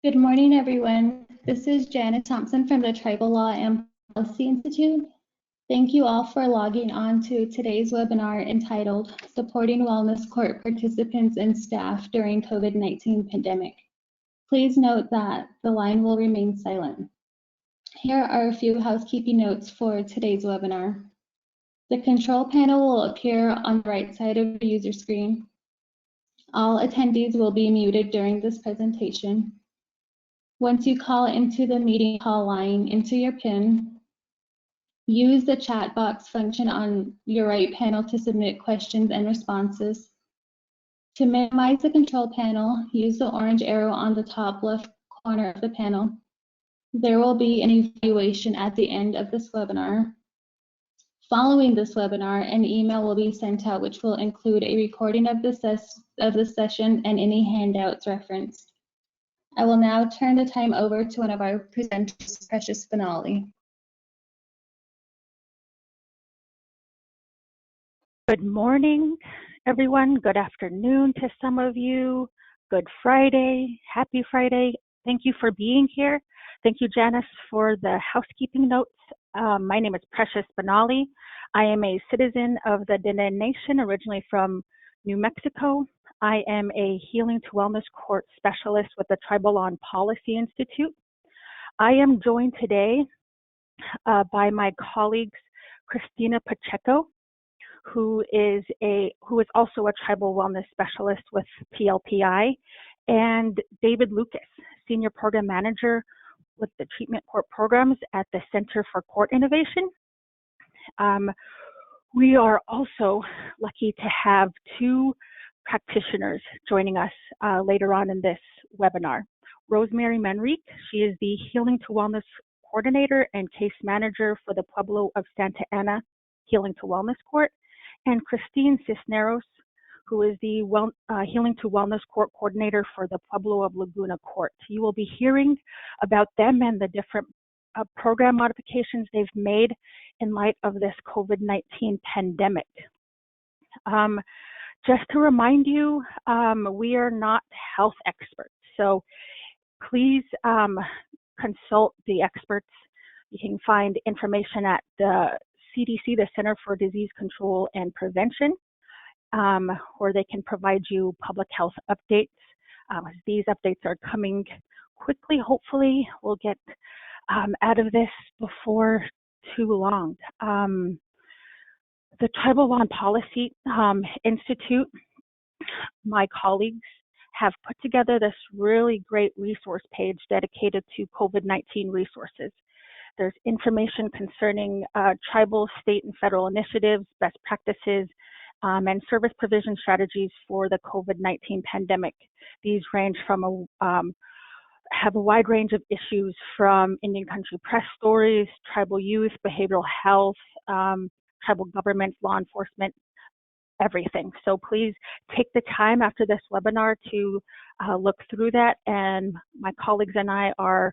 Good morning, everyone. This is Janet Thompson from the Tribal Law and Policy Institute. Thank you all for logging on to today's webinar entitled Supporting Wellness Court Participants and Staff During COVID-19 Pandemic. Please note that the line will remain silent. Here are a few housekeeping notes for today's webinar. The control panel will appear on the right side of the user screen. All attendees will be muted during this presentation. Once you call into the meeting call line, enter your PIN. Use the chat box function on your right panel to submit questions and responses. To minimize the control panel, use the orange arrow on the top left corner of the panel. There will be an evaluation at the end of this webinar. Following this webinar, an email will be sent out which will include a recording of the session and any handouts referenced. I will now turn the time over to one of our presenters, Precious Benally. Good morning, everyone. Good afternoon to some of you. Good Friday. Happy Friday. Thank you for being here. Thank you, Janice, for the housekeeping notes. My name is Precious Benally. I am a citizen of the Diné Nation, originally from New Mexico. I am a Healing to Wellness Court Specialist with the Tribal Law and Policy Institute. I am joined today by my colleagues, Kristina Pacheco, who is also a Tribal Wellness Specialist with TLPI, and David Lucas, Senior Program Manager with the Treatment Court Programs at the Center for Court Innovation. We are also lucky to have two practitioners joining us later on in this webinar. Rosemary Manrique, she is the Healing to Wellness Coordinator and Case Manager for the Pueblo of Santa Ana Healing to Wellness Court, and Kristina Sisneros, who is the Healing to Wellness Court Coordinator for the Pueblo of Laguna Court. You will be hearing about them and the different program modifications they've made in light of this COVID-19 pandemic. Just to remind you, we are not health experts, so please consult the experts. You can find information at the CDC, the Center for Disease Control and Prevention, where they can provide you public health updates. These updates are coming quickly. Hopefully, we'll get out of this before too long. The Tribal Law and Policy Institute, my colleagues, have put together this really great resource page dedicated to COVID-19 resources. There's information concerning tribal, state, and federal initiatives, best practices, and service provision strategies for the COVID-19 pandemic. These range from have a wide range of issues, from Indian country press stories, tribal youth, behavioral health, tribal governments, law enforcement, everything. So please take the time after this webinar to look through that, and my colleagues and I are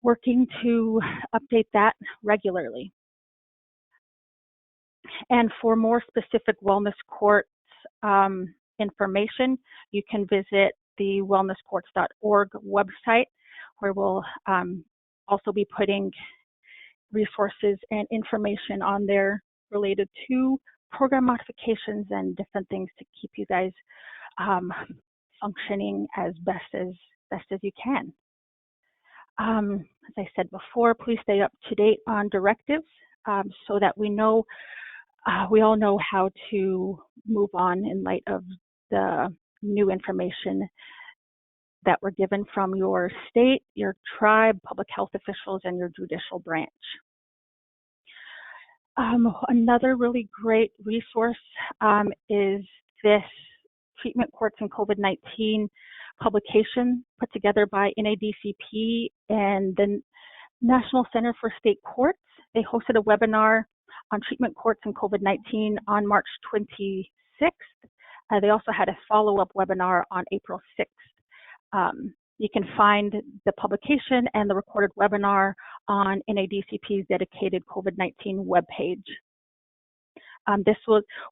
working to update that regularly. And for more specific wellness courts information, you can visit the wellnesscourts.org website, where we'll also be putting resources and information on there related to program modifications and different things to keep you guys functioning as best as you can. As I said before, please stay up to date on directives so that we all know how to move on in light of the new information that we're given from your state, your tribe, public health officials, and your judicial branch. Another really great resource is this Treatment Courts and COVID-19 publication put together by NADCP and the National Center for State Courts. They hosted a webinar on treatment courts and COVID-19 on March 26th. They also had a follow-up webinar on April 6th. You can find the publication and the recorded webinar on NADCP's dedicated COVID-19 webpage.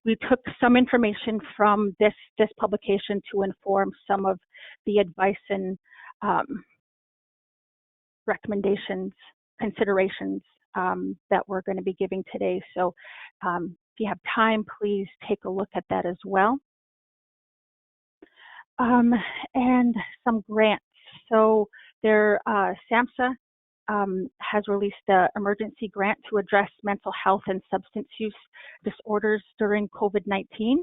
We took some information from this publication to inform some of the advice and recommendations, considerations that we're going to be giving today. So if you have time, please take a look at that as well. And some grants. So their SAMHSA has released an emergency grant to address mental health and substance use disorders during COVID-19.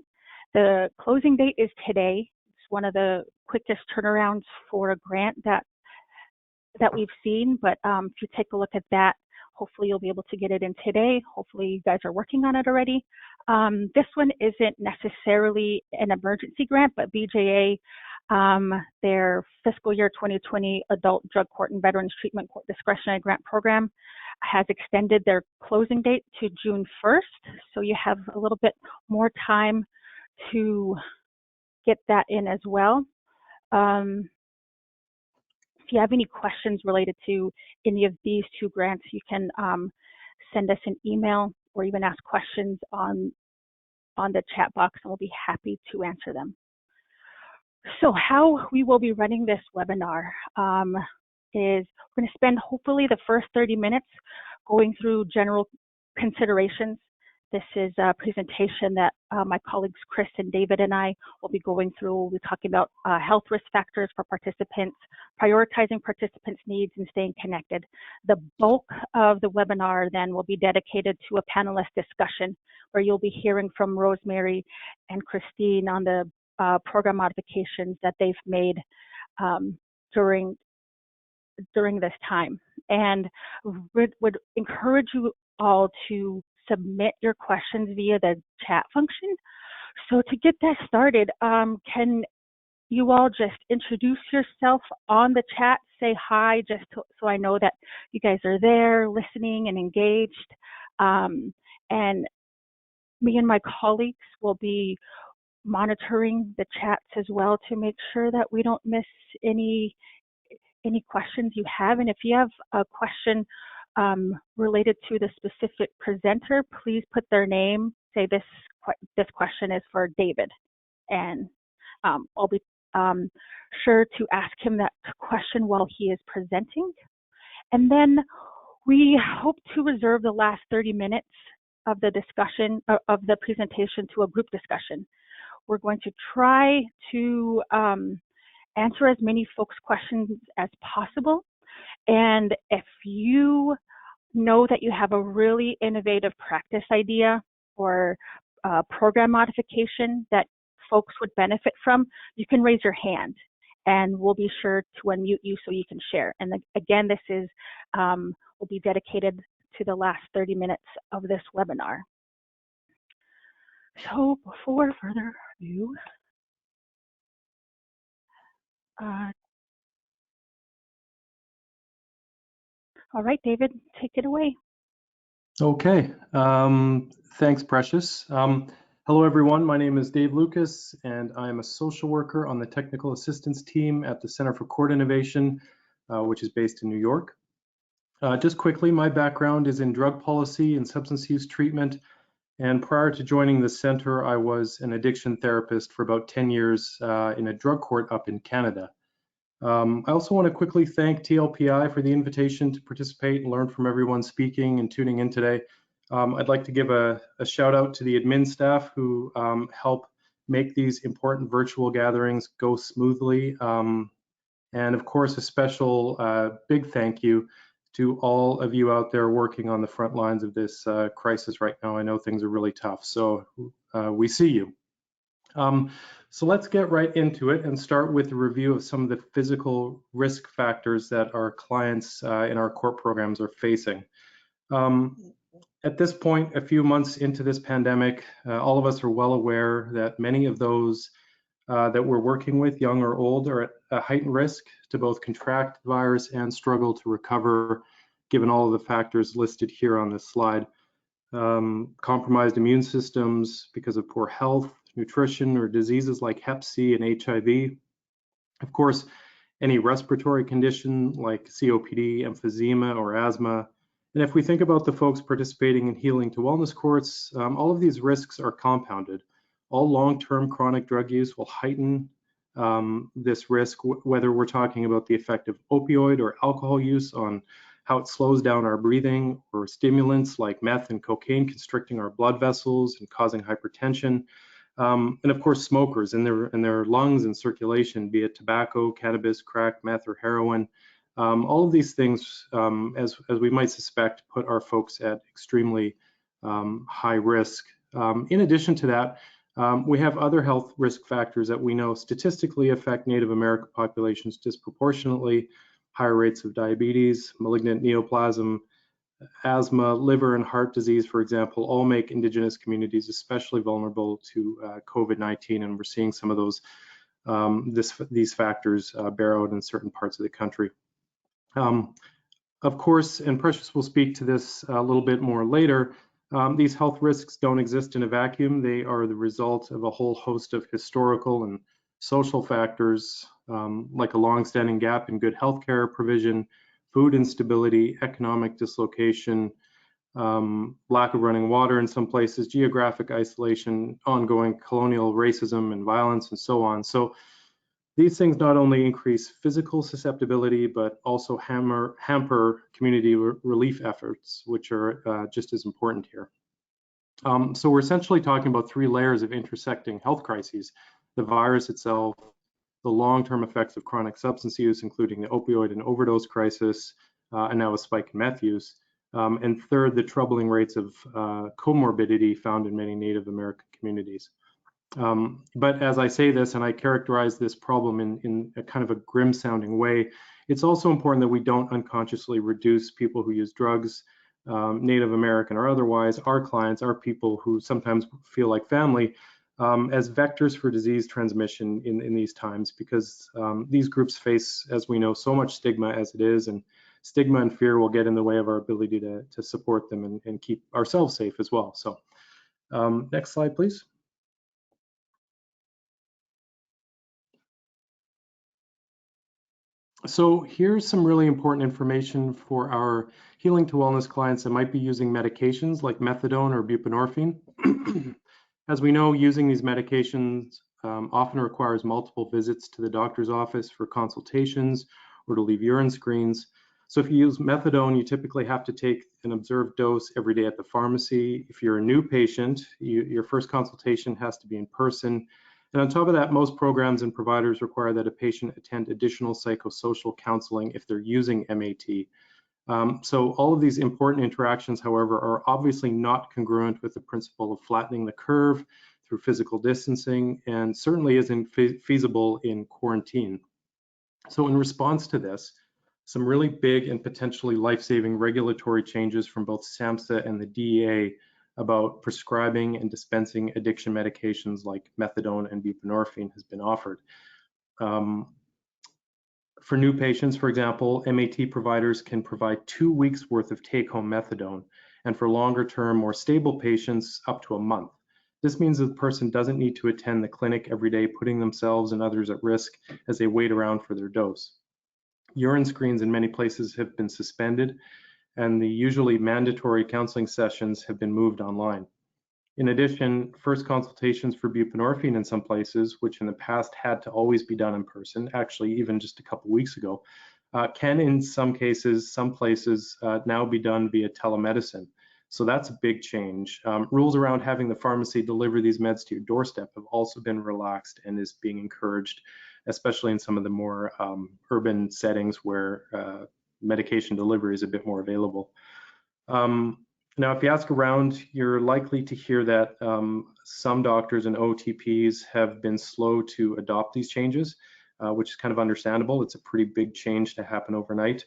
The closing date is today. It's one of the quickest turnarounds for a grant that we've seen, but if you take a look at that, hopefully you'll be able to get it in today. Hopefully you guys are working on it already. This one isn't necessarily an emergency grant, but BJA, their fiscal year 2020 Adult Drug Court and Veterans Treatment Court Discretionary Grant Program has extended their closing date to June 1st. So you have a little bit more time to get that in as well. If you have any questions related to any of these two grants, you can send us an email or even ask questions on the chat box, and we'll be happy to answer them. So how we will be running this webinar is we're going to spend hopefully the first 30 minutes going through general considerations. This is a presentation that my colleagues Chris and David and I will be going through. We'll be talking about health risk factors for participants, prioritizing participants' needs, and staying connected. The bulk of the webinar then will be dedicated to a panelist discussion where you'll be hearing from Rosemary and Kristina on the program modifications that they've made during this time. And would encourage you all to submit your questions via the chat function. So to get that started, can you all just introduce yourself on the chat, say hi, just so I know that you guys are there listening and engaged. And me and my colleagues will be monitoring the chats as well to make sure that we don't miss any questions you have. And if you have a question related to the specific presenter, please put their name, say this question is for David, and I'll be sure to ask him that question while he is presenting. And then we hope to reserve the last 30 minutes of the discussion, of the presentation, to a group discussion. We're going to try to answer as many folks' questions as possible. And if you know that you have a really innovative practice idea or program modification that folks would benefit from, you can raise your hand and we'll be sure to unmute you so you can share. And again, this is will be dedicated to the last 30 minutes of this webinar. So before further ado, all right, David, take it away. Okay, thanks, Precious. Hello, everyone. My name is Dave Lucas, and I'm a social worker on the technical assistance team at the Center for Court Innovation, which is based in New York. Just quickly, my background is in drug policy and substance use treatment, and prior to joining the center, I was an addiction therapist for about 10 years in a drug court up in Canada. I also want to quickly thank TLPI for the invitation to participate and learn from everyone speaking and tuning in today. I'd like to give a shout out to the admin staff who help make these important virtual gatherings go smoothly. And of course, a special big thank you to all of you out there working on the front lines of this crisis right now. I know things are really tough, so we see you. So let's get right into it and start with a review of some of the physical risk factors that our clients in our court programs are facing. At this point, a few months into this pandemic, all of us are well aware that many of those that we're working with, young or old, are at a heightened risk to both contract the virus and struggle to recover, given all of the factors listed here on this slide. Compromised immune systems because of poor health, nutrition, or diseases like Hep C and HIV. Of course, any respiratory condition like COPD, emphysema, or asthma. And if we think about the folks participating in healing to wellness courts, all of these risks are compounded. All long-term chronic drug use will heighten this risk, whether we're talking about the effect of opioid or alcohol use on how it slows down our breathing, or stimulants like meth and cocaine constricting our blood vessels and causing hypertension. And of course, smokers in their lungs and circulation, be it tobacco, cannabis, crack, meth, or heroin. All of these things, as we might suspect, put our folks at extremely high risk. In addition to that, we have other health risk factors that we know statistically affect Native American populations disproportionately: higher rates of diabetes, malignant neoplasm, asthma, liver and heart disease, for example, all make Indigenous communities especially vulnerable to COVID-19, and we're seeing some of those these factors bear out in certain parts of the country. Of course, and Precious will speak to this a little bit more later, these health risks don't exist in a vacuum. They are the result of a whole host of historical and social factors, like a long-standing gap in good healthcare provision, food instability, economic dislocation, lack of running water in some places, geographic isolation, ongoing colonial racism and violence, and so on. So these things not only increase physical susceptibility, but also hamper community relief efforts, which are just as important here. So we're essentially talking about three layers of intersecting health crises: the virus itself, the long-term effects of chronic substance use, including the opioid and overdose crisis, and now a spike in meth use, and third, the troubling rates of comorbidity found in many Native American communities. But as I say this, and I characterize this problem in a kind of a grim-sounding way, it's also important that we don't unconsciously reduce people who use drugs, Native American or otherwise, our clients, our people who sometimes feel like family, as vectors for disease transmission in these times, because these groups face, as we know, so much stigma as it is, and stigma and fear will get in the way of our ability to support them and keep ourselves safe as well. So next slide, please. So here's some really important information for our healing to wellness clients that might be using medications like methadone or buprenorphine. As we know, using these medications often requires multiple visits to the doctor's office for consultations or to leave urine screens. So if you use methadone, you typically have to take an observed dose every day at the pharmacy. If you're a new patient, your first consultation has to be in person. And on top of that, most programs and providers require that a patient attend additional psychosocial counseling if they're using MAT. So all of these important interactions, however, are obviously not congruent with the principle of flattening the curve through physical distancing, and certainly isn't feasible in quarantine. So in response to this, some really big and potentially life-saving regulatory changes from both SAMHSA and the DEA about prescribing and dispensing addiction medications like methadone and buprenorphine has been offered. For new patients, for example, MAT providers can provide 2 weeks worth of take-home methadone, and for longer-term, more stable patients, up to a month. This means that the person doesn't need to attend the clinic every day, putting themselves and others at risk as they wait around for their dose. Urine screens in many places have been suspended, and the usually mandatory counseling sessions have been moved online. In addition, first consultations for buprenorphine in some places, which in the past had to always be done in person, actually even just a couple weeks ago, can in some cases, some places now be done via telemedicine. So that's a big change. Rules around having the pharmacy deliver these meds to your doorstep have also been relaxed and is being encouraged, especially in some of the more urban settings where medication delivery is a bit more available. Now, if you ask around, you're likely to hear that some doctors and OTPs have been slow to adopt these changes, which is kind of understandable. It's a pretty big change to happen overnight.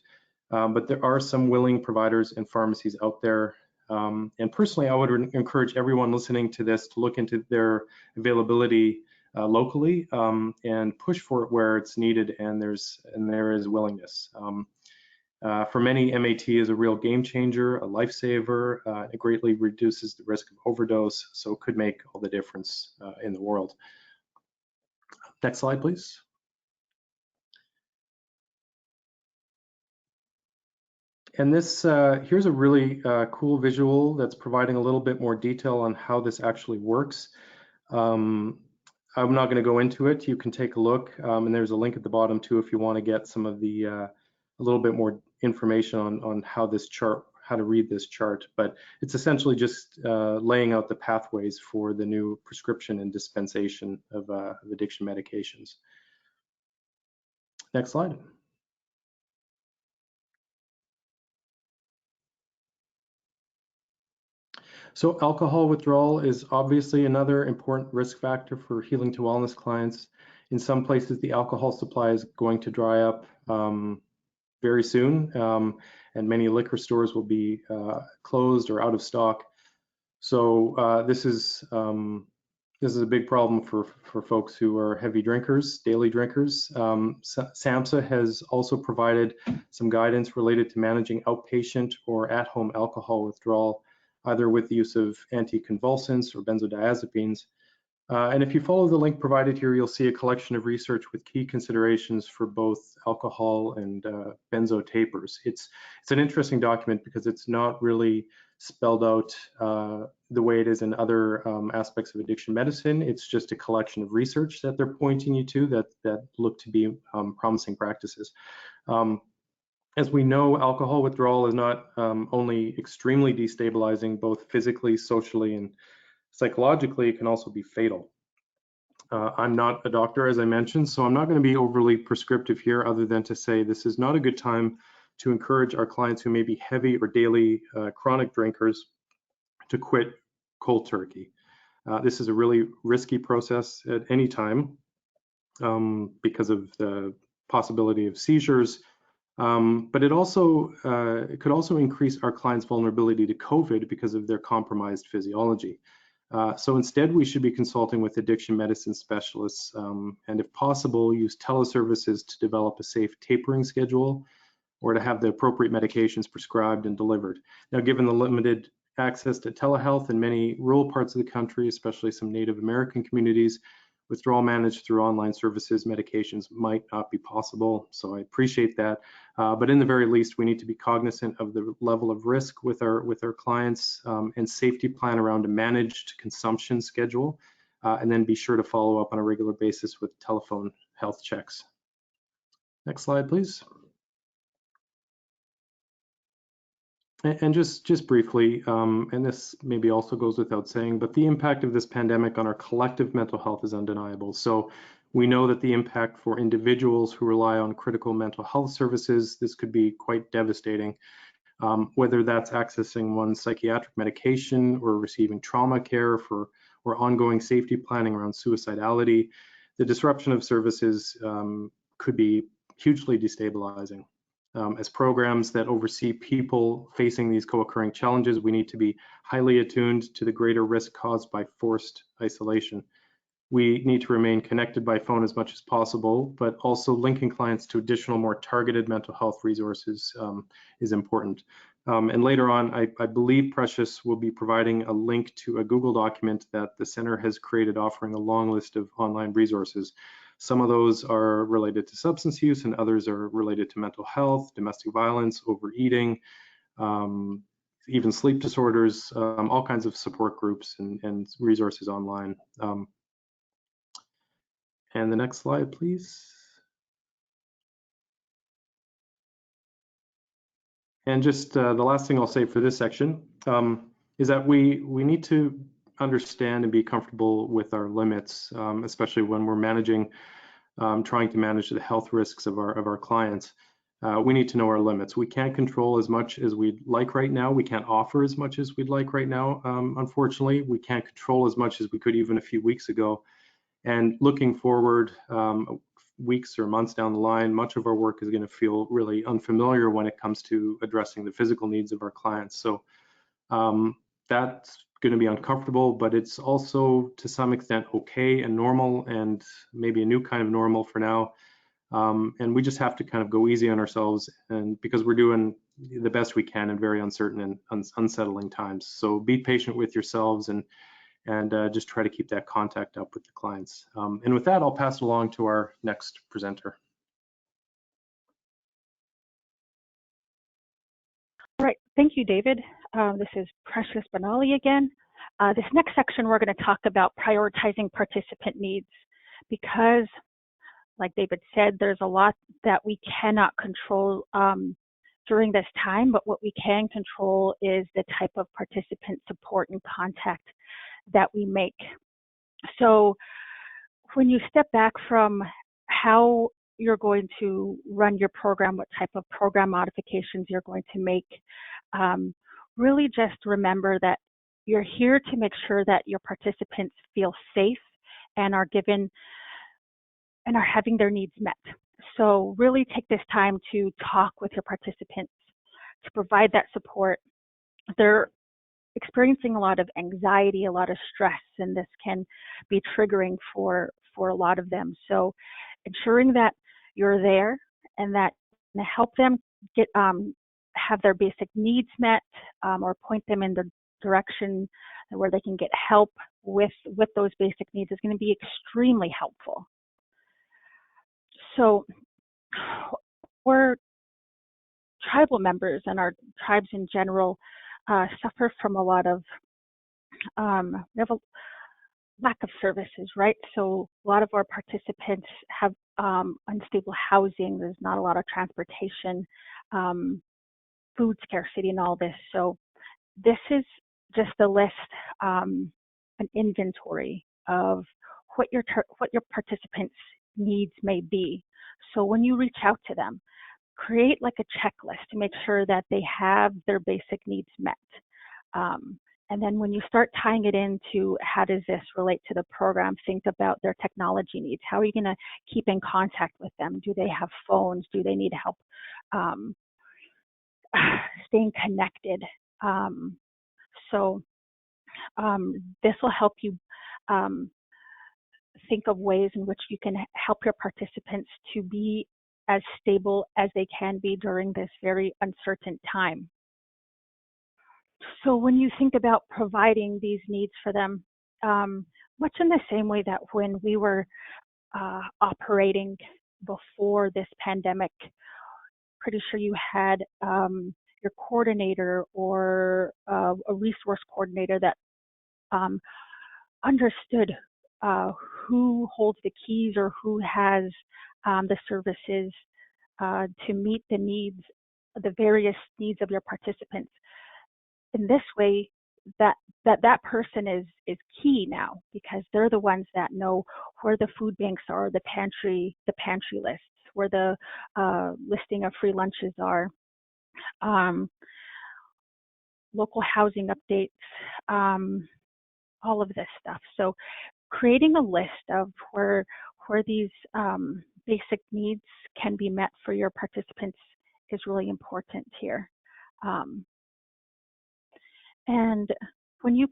But there are some willing providers and pharmacies out there. And personally, I would encourage everyone listening to this to look into their availability locally and push for it where it's needed, and there is willingness. For many, MAT is a real game changer, a lifesaver. It greatly reduces the risk of overdose, so it could make all the difference in the world. Next slide, please. And this here's a really cool visual that's providing a little bit more detail on how this actually works. I'm not going to go into it. You can take a look, and there's a link at the bottom too if you want to get some of the a little bit more information on how to read this chart. But it's essentially just laying out the pathways for the new prescription and dispensation of addiction medications. Next slide. So alcohol withdrawal is obviously another important risk factor for healing to wellness clients. In some places, the alcohol supply is going to dry up very soon, and many liquor stores will be closed or out of stock. So this is a big problem for folks who are heavy drinkers, daily drinkers. SAMHSA has also provided some guidance related to managing outpatient or at-home alcohol withdrawal, either with the use of anticonvulsants or benzodiazepines. And if you follow the link provided here, you'll see a collection of research with key considerations for both alcohol and benzo tapers. It's an interesting document because it's not really spelled out the way it is in other aspects of addiction medicine. It's just a collection of research that they're pointing you to that look to be promising practices. As we know, alcohol withdrawal is not only extremely destabilizing, both physically, socially, and psychologically. It can also be fatal. I'm not a doctor, as I mentioned, so I'm not going to be overly prescriptive here, other than to say this is not a good time to encourage our clients who may be heavy or daily chronic drinkers to quit cold turkey. This is a really risky process at any time because of the possibility of seizures, but it could also increase our clients' vulnerability to COVID because of their compromised physiology. So instead, we should be consulting with addiction medicine specialists, and if possible, use teleservices to develop a safe tapering schedule or to have the appropriate medications prescribed and delivered. Now, given the limited access to telehealth in many rural parts of the country, especially some Native American communities, withdrawal managed through online services, medications might not be possible. So I appreciate that. But in the very least, we need to be cognizant of the level of risk with our clients and safety plan around a managed consumption schedule, and then be sure to follow up on a regular basis with telephone health checks. Next slide, please. And just briefly, and this maybe also goes without saying, but the impact of this pandemic on our collective mental health is undeniable. So we know that the impact for individuals who rely on critical mental health services, this could be quite devastating, whether that's accessing one's psychiatric medication or receiving trauma care or ongoing safety planning around suicidality. The disruption of services could be hugely destabilizing. As programs that oversee people facing these co-occurring challenges, we need to be highly attuned to the greater risk caused by forced isolation. We need to remain connected by phone as much as possible, but also linking clients to additional, more targeted mental health resources is important. And later on, I believe Precious will be providing a link to a Google document that the center has created offering a long list of online resources. Some of those are related to substance use and others are related to mental health, domestic violence, overeating, even sleep disorders, all kinds of support groups and resources online. And the next slide, please. And just the last thing I'll say for this section is that we need to understand and be comfortable with our limits, especially when we're managing, trying to manage the health risks of our clients. We need to know our limits. We can't control as much as we'd like right now. We can't offer as much as we'd like right now. Unfortunately, we can't control as much as we could even a few weeks ago. And looking forward, weeks or months down the line, much of our work is going to feel really unfamiliar when it comes to addressing the physical needs of our clients. So that's going to be uncomfortable, but it's also to some extent okay and normal, and maybe a new kind of normal for now. And we just have to kind of go easy on ourselves, and because we're doing the best we can in very uncertain and unsettling times. So be patient with yourselves and just try to keep that contact up with the clients. And with that, I'll pass it along to our next presenter. All right, thank you, David. This is Benally again. This next section, we're going to talk about prioritizing participant needs because, like David said, there's a lot that we cannot control during this time, but what we can control is the type of participant support and contact that we make. So when you step back from how you're going to run your program, what type of program modifications you're going to make, really just remember that you're here to make sure that your participants feel safe and are given and are having their needs met. So really take this time to talk with your participants to provide that support. They're experiencing a lot of anxiety, a lot of stress, and this can be triggering for a lot of them. So ensuring that you're there and that to help them get have their basic needs met, or point them in the direction where they can get help with those basic needs is going to be extremely helpful. So we're tribal members, and our tribes in general suffer from a lot of we have a lack of services, right? So a lot of our participants have unstable housing. There's not a lot of transportation, food scarcity, and all this. So this is just a list, an inventory of what your participants' needs may be. So when you reach out to them, create like a checklist to make sure that they have their basic needs met. And then when you start tying it into how does this relate to the program, think about their technology needs. How are you going to keep in contact with them? Do they have phones? Do they need help staying connected? This will help you think of ways in which you can help your participants to be as stable as they can be during this very uncertain time. So when you think about providing these needs for them, much in the same way that when we were operating before this pandemic, pretty sure you had your coordinator or a resource coordinator that understood who holds the keys or who has the services to meet the needs, the various needs of your participants. In this way, that person is key now, because they're the ones that know where the food banks are, the pantry lists, where the listing of free lunches are, local housing updates, all of this stuff. So creating a list of where these basic needs can be met for your participants is really important here. And when you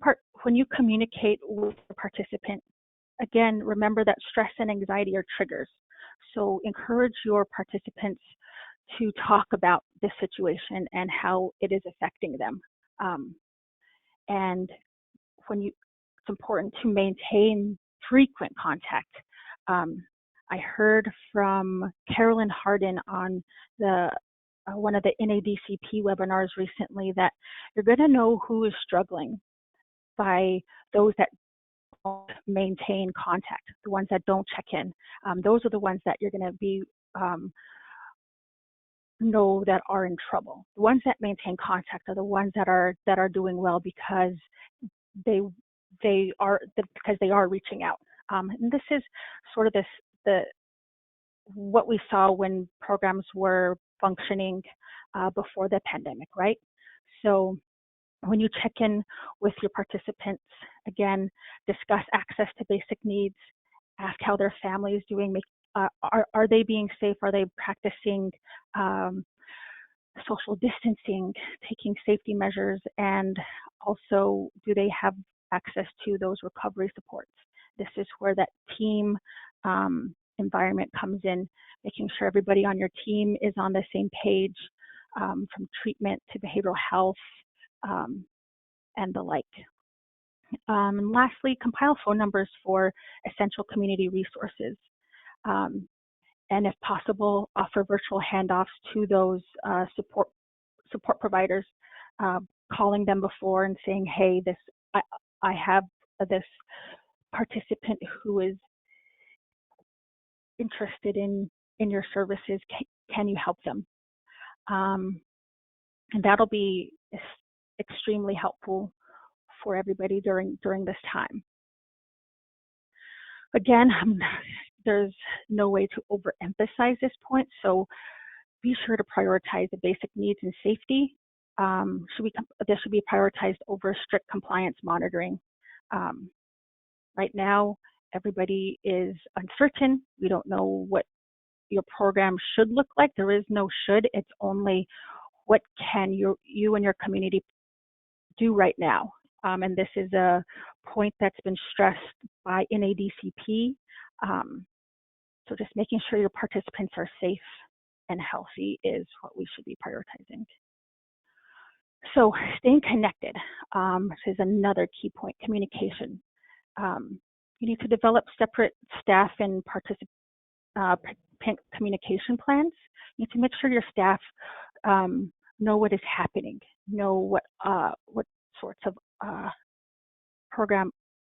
communicate with the participant, again, remember that stress and anxiety are triggers. So encourage your participants to talk about this situation and how it is affecting them. And it's important to maintain frequent contact. I heard from Carolyn Harden on one of the NADCP webinars recently that you're going to know who is struggling by those that don't maintain contact, the ones that don't check in. Those are the ones that you're going to be know that are in trouble. The ones that maintain contact are the ones that are doing well because they are reaching out. And this is sort of what we saw when programs were functioning before the pandemic, right? So when you check in with your participants, again, discuss access to basic needs, ask how their family is doing, are they being safe? Are they practicing social distancing, taking safety measures, and also do they have access to those recovery supports? This is where that team environment comes in, making sure everybody on your team is on the same page, from treatment to behavioral health and the like. And lastly, compile phone numbers for essential community resources. And if possible, offer virtual handoffs to those support providers, calling them before and saying, hey, I have this participant who is interested in your services, can you help them? And that'll be extremely helpful for everybody during this time. Again, there's no way to overemphasize this point, so be sure to prioritize the basic needs and safety. This should be prioritized over strict compliance monitoring. Right now, everybody is uncertain. We don't know what your program should look like. There is no should, it's only what can you and your community do right now. And this is a point that's been stressed by NADCP. So just making sure your participants are safe and healthy is what we should be prioritizing. So staying connected, this is another key point, communication. You need to develop separate staff and participant communication plans. You need to make sure your staff know what is happening, know what sorts of program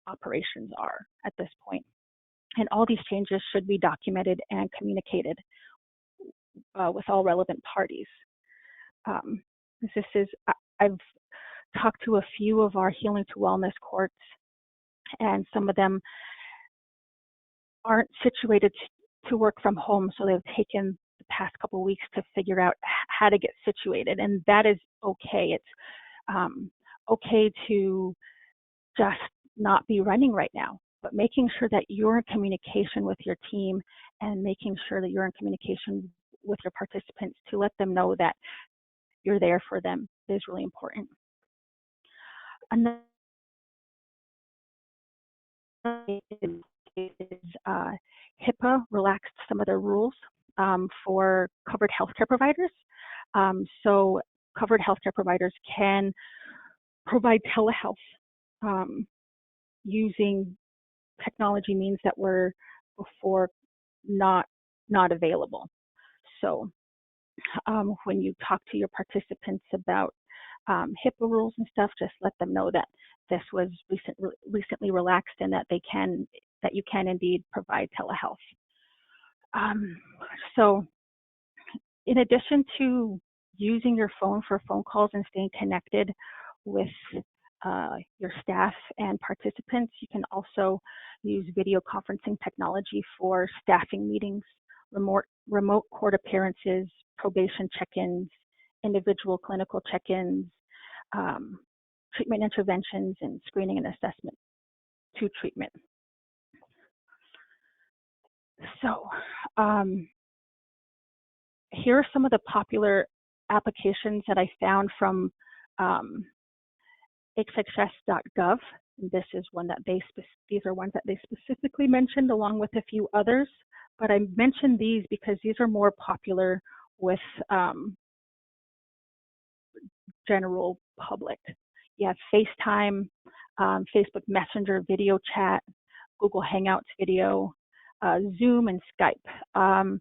operations are at this point. And all these changes should be documented and communicated with all relevant parties. I've talked to a few of our Healing to Wellness courts, and some of them aren't situated to work from home, so they've taken the past couple of weeks to figure out how to get situated, and that is okay. It's okay to just not be running right now, but making sure that you're in communication with your team and making sure that you're in communication with your participants to let them know that you're there for them is really important. Another is HIPAA relaxed some of their rules for covered healthcare providers. So covered healthcare providers can provide telehealth using technology means that were before not available. So when you talk to your participants about HIPAA rules and stuff, just let them know that this was recently relaxed and that you can indeed provide telehealth. So in addition to using your phone for phone calls and staying connected with your staff and participants, you can also use video conferencing technology for staffing meetings, remote court appearances, probation check-ins, individual clinical check-ins, treatment interventions, and screening and assessment to treatment. So here are some of the popular applications that I found from HHS.gov. This is one that these are ones that they specifically mentioned, along with a few others. But I mentioned these because these are more popular with general public. You have FaceTime, Facebook Messenger video chat, Google Hangouts video, Zoom, and Skype.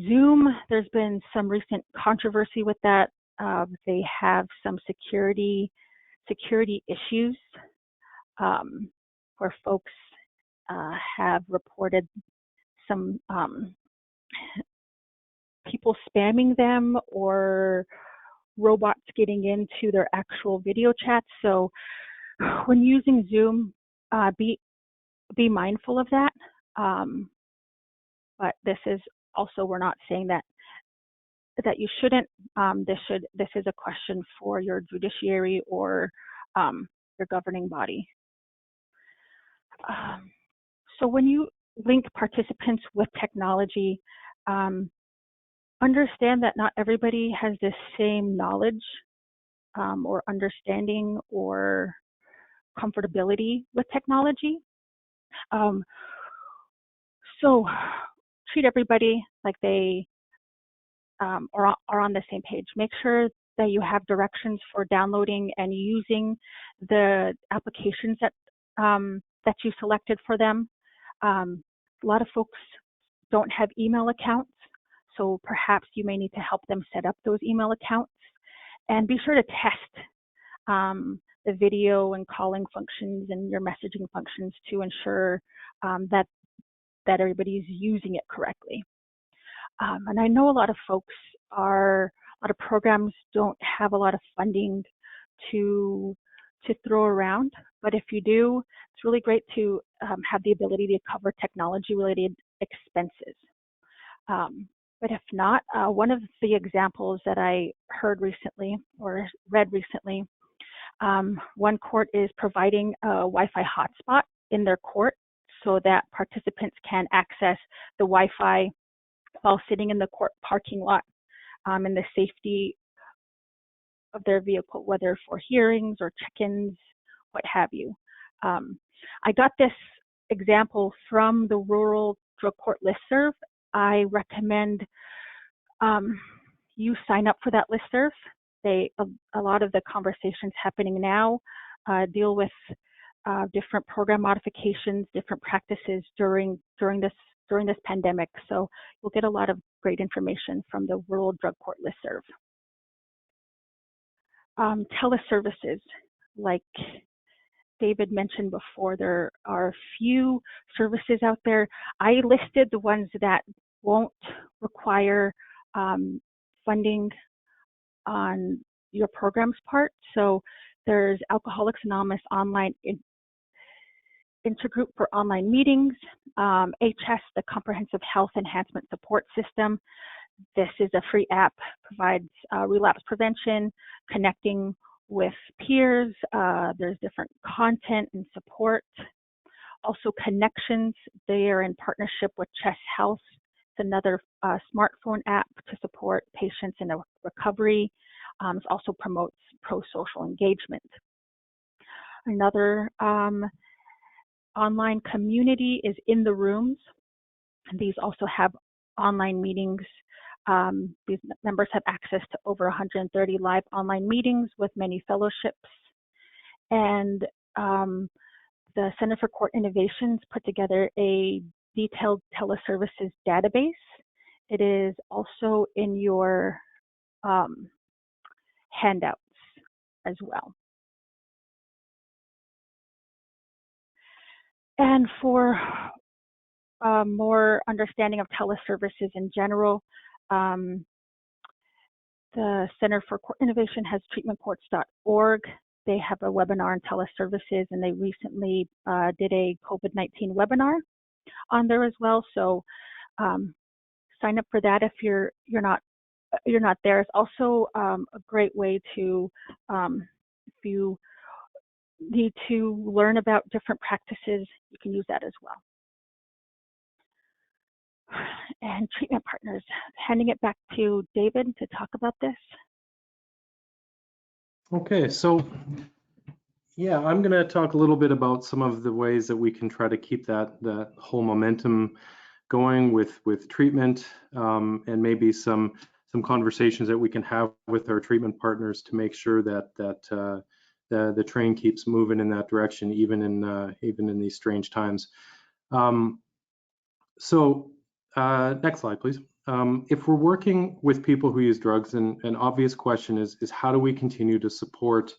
Zoom, there's been some recent controversy with that. They have some security issues where folks have reported some people spamming them or robots getting into their actual video chats. So when using Zoom, be mindful of that. But this is also, we're not saying that you shouldn't. This is a question for your judiciary or your governing body. So when you link participants with technology, understand that not everybody has the same knowledge or understanding or comfortability with technology. So treat everybody like they are on the same page. Make sure that you have directions for downloading and using the applications that you selected for them. A lot of folks don't have email accounts, so perhaps you may need to help them set up those email accounts. And be sure to test the video and calling functions and your messaging functions to ensure that that everybody's using it correctly. And I know a lot of programs don't have a lot of funding to throw around, but if you do, it's really great to have the ability to cover technology-related expenses. But if not, one of the examples that I heard recently or read recently, one court is providing a Wi-Fi hotspot in their court so that participants can access the Wi-Fi while sitting in the court parking lot in the safety of their vehicle, whether for hearings or check-ins, what have you. I got this example from the Rural Drug Court listserv. I recommend you sign up for that listserv. A lot of the conversations happening now deal with different program modifications, different practices during this pandemic. So you'll get a lot of great information from the Rural Drug Court listserv. Teleservices, like David mentioned before, there are a few services out there. I listed the ones that won't require funding on your program's part. So there's Alcoholics Anonymous online intergroup for online meetings, HS, the Comprehensive Health Enhancement Support System. This is a free app, provides relapse prevention, connecting with peers. There's different content and support. Also Connections, they are in partnership with Chess Health. It's another smartphone app to support patients in a recovery. It also promotes pro-social engagement. Another online community is In the Rooms. These also have online meetings. These members have access to over 130 live online meetings with many fellowships. And the Center for Court Innovations put together a detailed teleservices database. It is also in your handouts as well. And for more understanding of teleservices in general, the Center for Court Innovation has treatmentcourts.org. They have a webinar on teleservices, and they recently did a COVID-19 webinar on there as well. So sign up for that if you're not there. It's also a great way to, if you need to learn about different practices, you can use that as well. And treatment partners, handing it back to David to talk about this. Okay, so yeah, I'm going to talk a little bit about some of the ways that we can try to keep that whole momentum going with treatment, and maybe some conversations that we can have with our treatment partners to make sure that the train keeps moving in that direction, even in these strange times. Next slide, please. If we're working with people who use drugs, an obvious question is how do we continue to support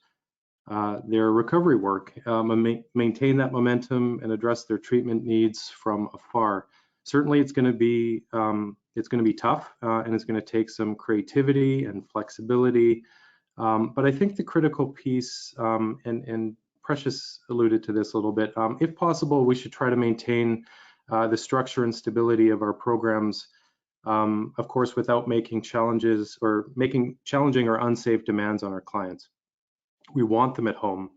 their recovery work, maintain that momentum, and address their treatment needs from afar. Certainly, it's going to be tough, and it's going to take some creativity and flexibility. But I think the critical piece, and Precious alluded to this a little bit, if possible, we should try to maintain the structure and stability of our programs, of course, without making challenging or unsafe demands on our clients. We want them at home,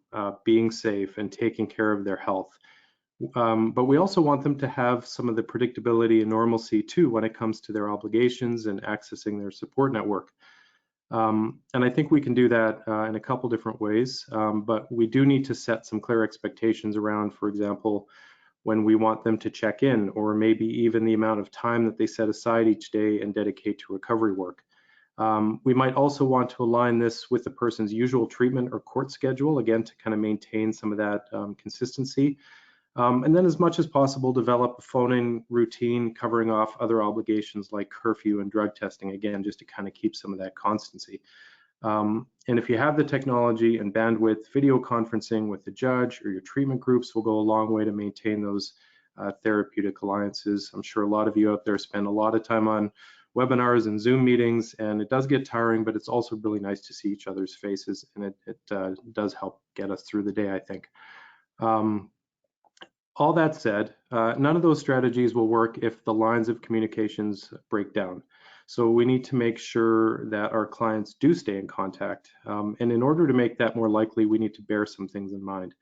being safe and taking care of their health. But we also want them to have some of the predictability and normalcy too when it comes to their obligations and accessing their support network. And I think we can do that in a couple different ways, but we do need to set some clear expectations around, for example, when we want them to check in, or maybe even the amount of time that they set aside each day and dedicate to recovery work. We might also want to align this with the person's usual treatment or court schedule, again, to kind of maintain some of that consistency. And then as much as possible, develop a phone-in routine covering off other obligations like curfew and drug testing, again, just to kind of keep some of that constancy. And if you have the technology and bandwidth, video conferencing with the judge or your treatment groups will go a long way to maintain those therapeutic alliances. I'm sure a lot of you out there spend a lot of time on webinars and Zoom meetings, and it does get tiring, but it's also really nice to see each other's faces, and it does help get us through the day, I think. All that said, none of those strategies will work if the lines of communications break down. So we need to make sure that our clients do stay in contact. And in order to make that more likely, we need to bear some things in mind.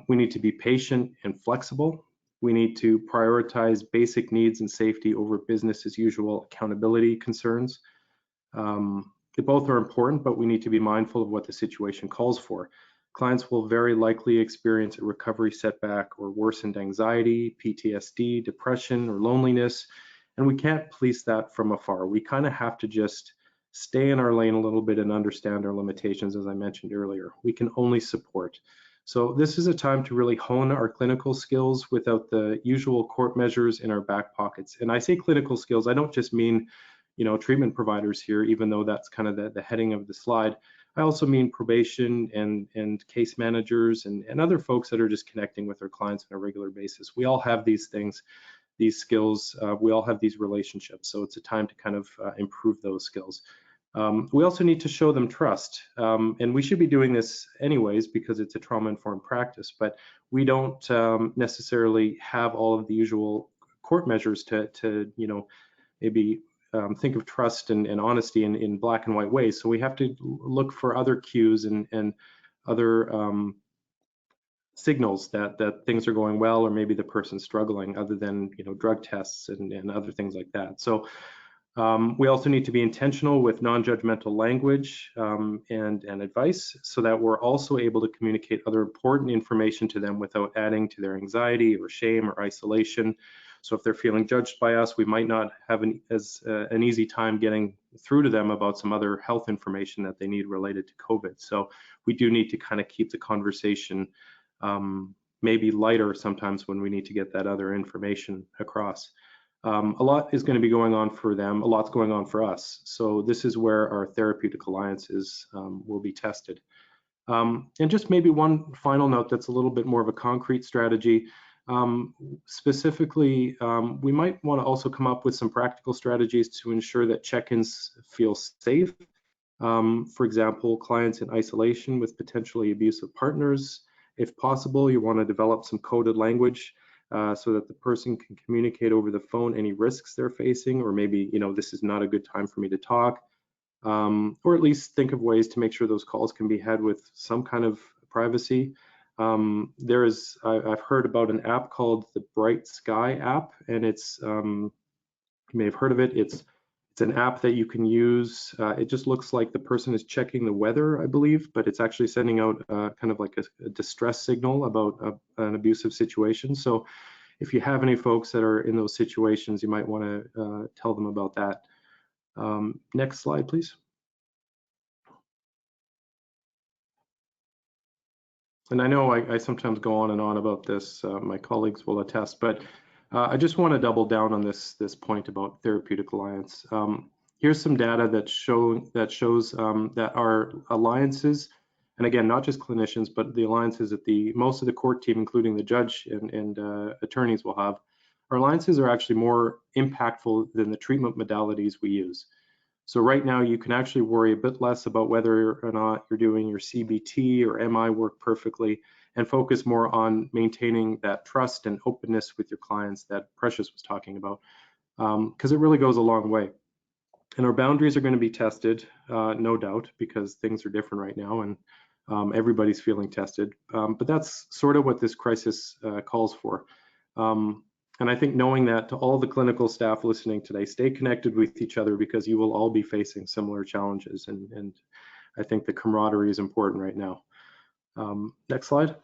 We need to be patient and flexible. We need to prioritize basic needs and safety over business as usual accountability concerns. They both are important, but we need to be mindful of what the situation calls for. Clients will very likely experience a recovery setback or worsened anxiety, PTSD, depression, or loneliness, and we can't police that from afar. We kind of have to just stay in our lane a little bit and understand our limitations, as I mentioned earlier. We can only support. So this is a time to really hone our clinical skills without the usual court measures in our back pockets. And I say clinical skills, I don't just mean, treatment providers here, even though that's kind of the heading of the slide. I also mean probation and case managers and other folks that are just connecting with our clients on a regular basis. We all have these things, these skills, we all have these relationships. So it's a time to kind of improve those skills. We also need to show them trust, and we should be doing this anyways because it's a trauma-informed practice, but we don't necessarily have all of the usual court measures to maybe think of trust and honesty in black and white ways. So we have to look for other cues and other signals that things are going well, or maybe the person's struggling, other than drug tests and other things like that. So we also need to be intentional with non-judgmental language and advice, so that we're also able to communicate other important information to them without adding to their anxiety or shame or isolation. So if they're feeling judged by us, we might not have an easy time getting through to them about some other health information that they need related to COVID. So we do need to kind of keep the conversation maybe lighter sometimes when we need to get that other information across. A lot is going to be going on for them, a lot's going on for us. So this is where our therapeutic alliances will be tested. And just maybe one final note that's a little bit more of a concrete strategy. Specifically, we might want to also come up with some practical strategies to ensure that check-ins feel safe. For example, clients in isolation with potentially abusive partners. If possible, you want to develop some coded language so that the person can communicate over the phone any risks they're facing, or maybe, this is not a good time for me to talk, or at least think of ways to make sure those calls can be had with some kind of privacy. I've heard about an app called the Bright Sky app, and it's, you may have heard of it. It's an app that you can use. It just looks like the person is checking the weather, I believe, but it's actually sending out kind of like a distress signal about an abusive situation. So if you have any folks that are in those situations, you might want to tell them about that. Next slide, please. And I know I sometimes go on and on about this, my colleagues will attest, but I just want to double down on this point about Therapeutic Alliance. Here's some data that shows that our alliances, and again, not just clinicians, but the alliances that most of the court team, including the judge and attorneys will have, our alliances are actually more impactful than the treatment modalities we use. So right now, you can actually worry a bit less about whether or not you're doing your CBT or MI work perfectly, and focus more on maintaining that trust and openness with your clients that Precious was talking about, because it really goes a long way. And our boundaries are going to be tested, no doubt, because things are different right now, and everybody's feeling tested. But that's sort of what this crisis calls for. And I think knowing that, to all the clinical staff listening today, stay connected with each other, because you will all be facing similar challenges. And I think the camaraderie is important right now. Next slide.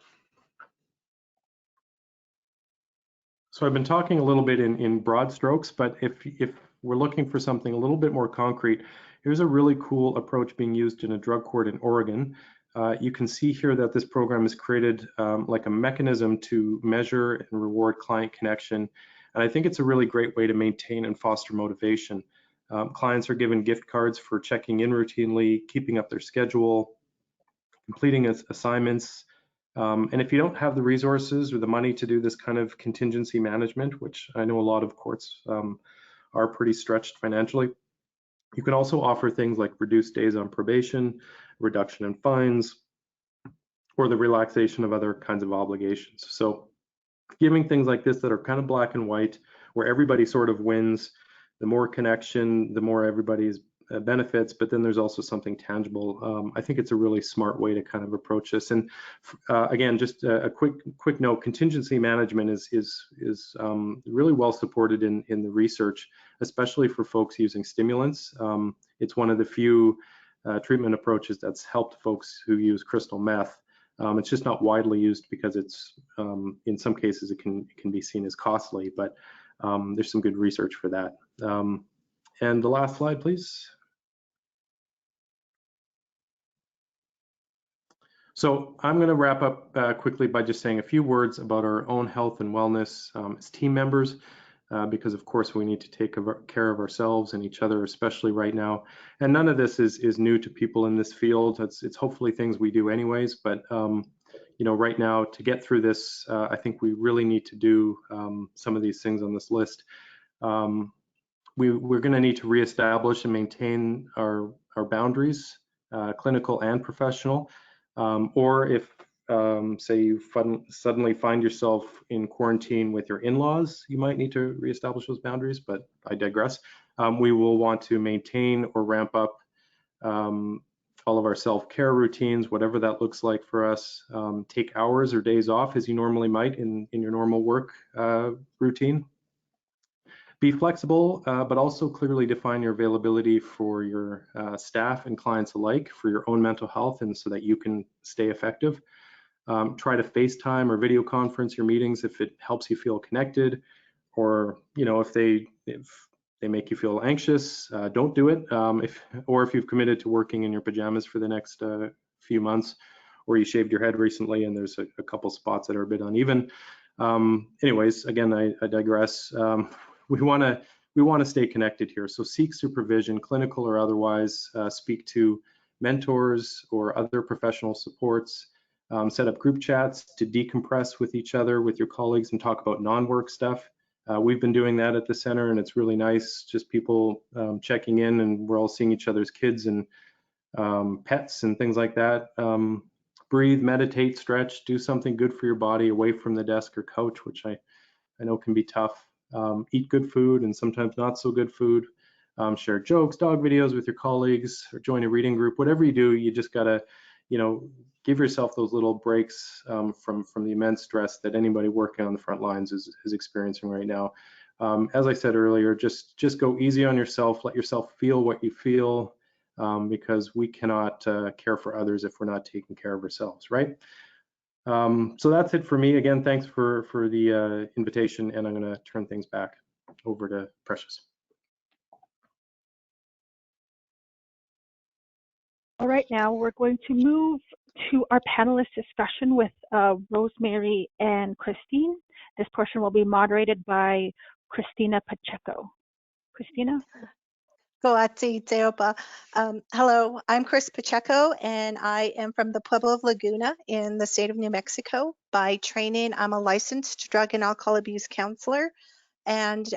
So I've been talking a little bit in broad strokes, but if we're looking for something a little bit more concrete, here's a really cool approach being used in a drug court in Oregon. You can see here that this program has created like a mechanism to measure and reward client connection. And I think it's a really great way to maintain and foster motivation. Clients are given gift cards for checking in routinely, keeping up their schedule, completing assignments, And if you don't have the resources or the money to do this kind of contingency management, which I know a lot of courts are pretty stretched financially, you can also offer things like reduced days on probation, reduction in fines, or the relaxation of other kinds of obligations. So giving things like this that are kind of black and white, where everybody sort of wins, the more connection, the more everybody's benefits, but then there's also something tangible. I think it's a really smart way to kind of approach this. And again, just a quick note: contingency management is really well supported in the research, especially for folks using stimulants. It's one of the few treatment approaches that's helped folks who use crystal meth. It's just not widely used because it's in some cases it can be seen as costly, but there's some good research for that. And the last slide, please. So I'm going to wrap up quickly by just saying a few words about our own health and wellness as team members, because of course we need to take care of ourselves and each other, especially right now. And none of this is new to people in this field. It's hopefully things we do anyways, but you know, right now to get through this, I think we really need to do some of these things on this list. We're going to need to reestablish and maintain our boundaries, clinical and professional. Or if, say, you suddenly find yourself in quarantine with your in-laws, you might need to reestablish those boundaries, but I digress. We will want to maintain or ramp up all of our self-care routines, whatever that looks like for us. Take hours or days off as you normally might in your normal work routine. Be flexible, but also clearly define your availability for your staff and clients alike for your own mental health and so that you can stay effective. Try to FaceTime or video conference your meetings if it helps you feel connected, or you know, if they make you feel anxious, don't do it. If you've committed to working in your pajamas for the next few months, or you shaved your head recently and there's a couple spots that are a bit uneven. Anyways, again, I digress. We want to stay connected here. So seek supervision, clinical or otherwise. Speak to mentors or other professional supports. Set up group chats to decompress with each other, with your colleagues, and talk about non-work stuff. We've been doing that at the center, and it's really nice. Just people checking in, and we're all seeing each other's kids and pets and things like that. Breathe, meditate, stretch, do something good for your body away from the desk or couch, which I know can be tough. Eat good food and sometimes not so good food. Share jokes, dog videos with your colleagues, or join a reading group. Whatever you do, you just gotta, you know, give yourself those little breaks from the immense stress that anybody working on the front lines is experiencing right now. As I said earlier, just go easy on yourself. Let yourself feel what you feel, because we cannot care for others if we're not taking care of ourselves, right? So that's it for me. Again, thanks for the invitation, and I'm going to turn things back over to Precious. All right, now we're going to move to our panelist discussion with Rosemary and Christine. This portion will be moderated by Kristina Pacheco. Kristina? Hello, I'm Chris Pacheco, and I am from the Pueblo of Laguna in the state of New Mexico. By training, I'm a licensed drug and alcohol abuse counselor. And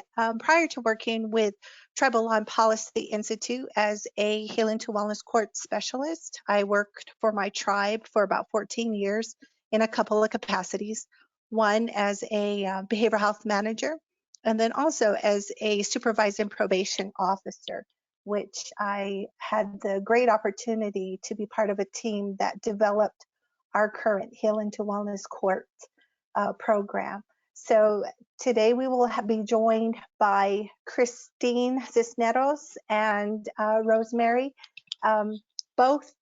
prior to working with Tribal Law and Policy Institute as a Healing to Wellness Court specialist, I worked for my tribe for about 14 years in a couple of capacities. One as a behavioral health manager, and then also as a supervising probation officer, which I had the great opportunity to be part of a team that developed our current Healing to Wellness Court program. So today we will be joined by Christine Sisneros and Rosemary, both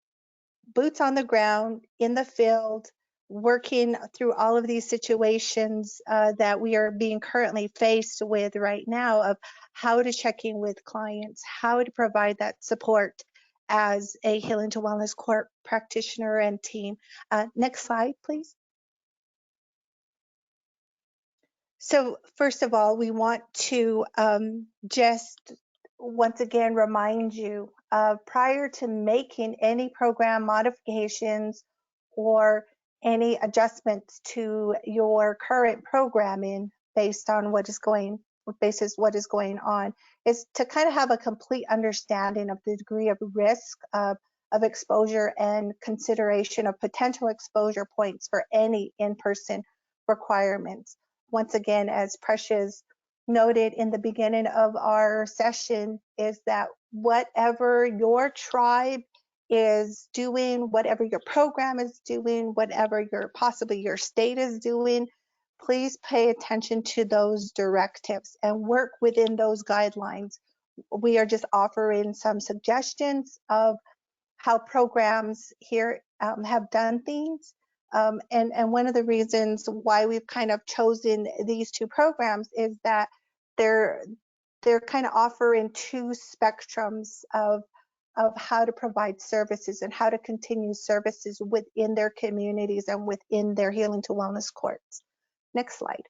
boots on the ground in the field, working through all of these situations that we are being currently faced with right now, of how to check in with clients, how to provide that support as a Healing to Wellness Court practitioner and team. Next slide, please. So first of all, we want to just once again remind you, prior to making any program modifications or any adjustments to your current programming based on what is going on, is to kind of have a complete understanding of the degree of risk of exposure and consideration of potential exposure points for any in-person requirements. Once again, as Precious noted in the beginning of our session, is that whatever your tribe is doing, whatever your program is doing, whatever possibly your state is doing, please pay attention to those directives and work within those guidelines. We are just offering some suggestions of how programs here have done things. And one of the reasons why we've kind of chosen these two programs is that they're kind of offering two spectrums of how to provide services and how to continue services within their communities and within their healing to wellness courts. Next slide.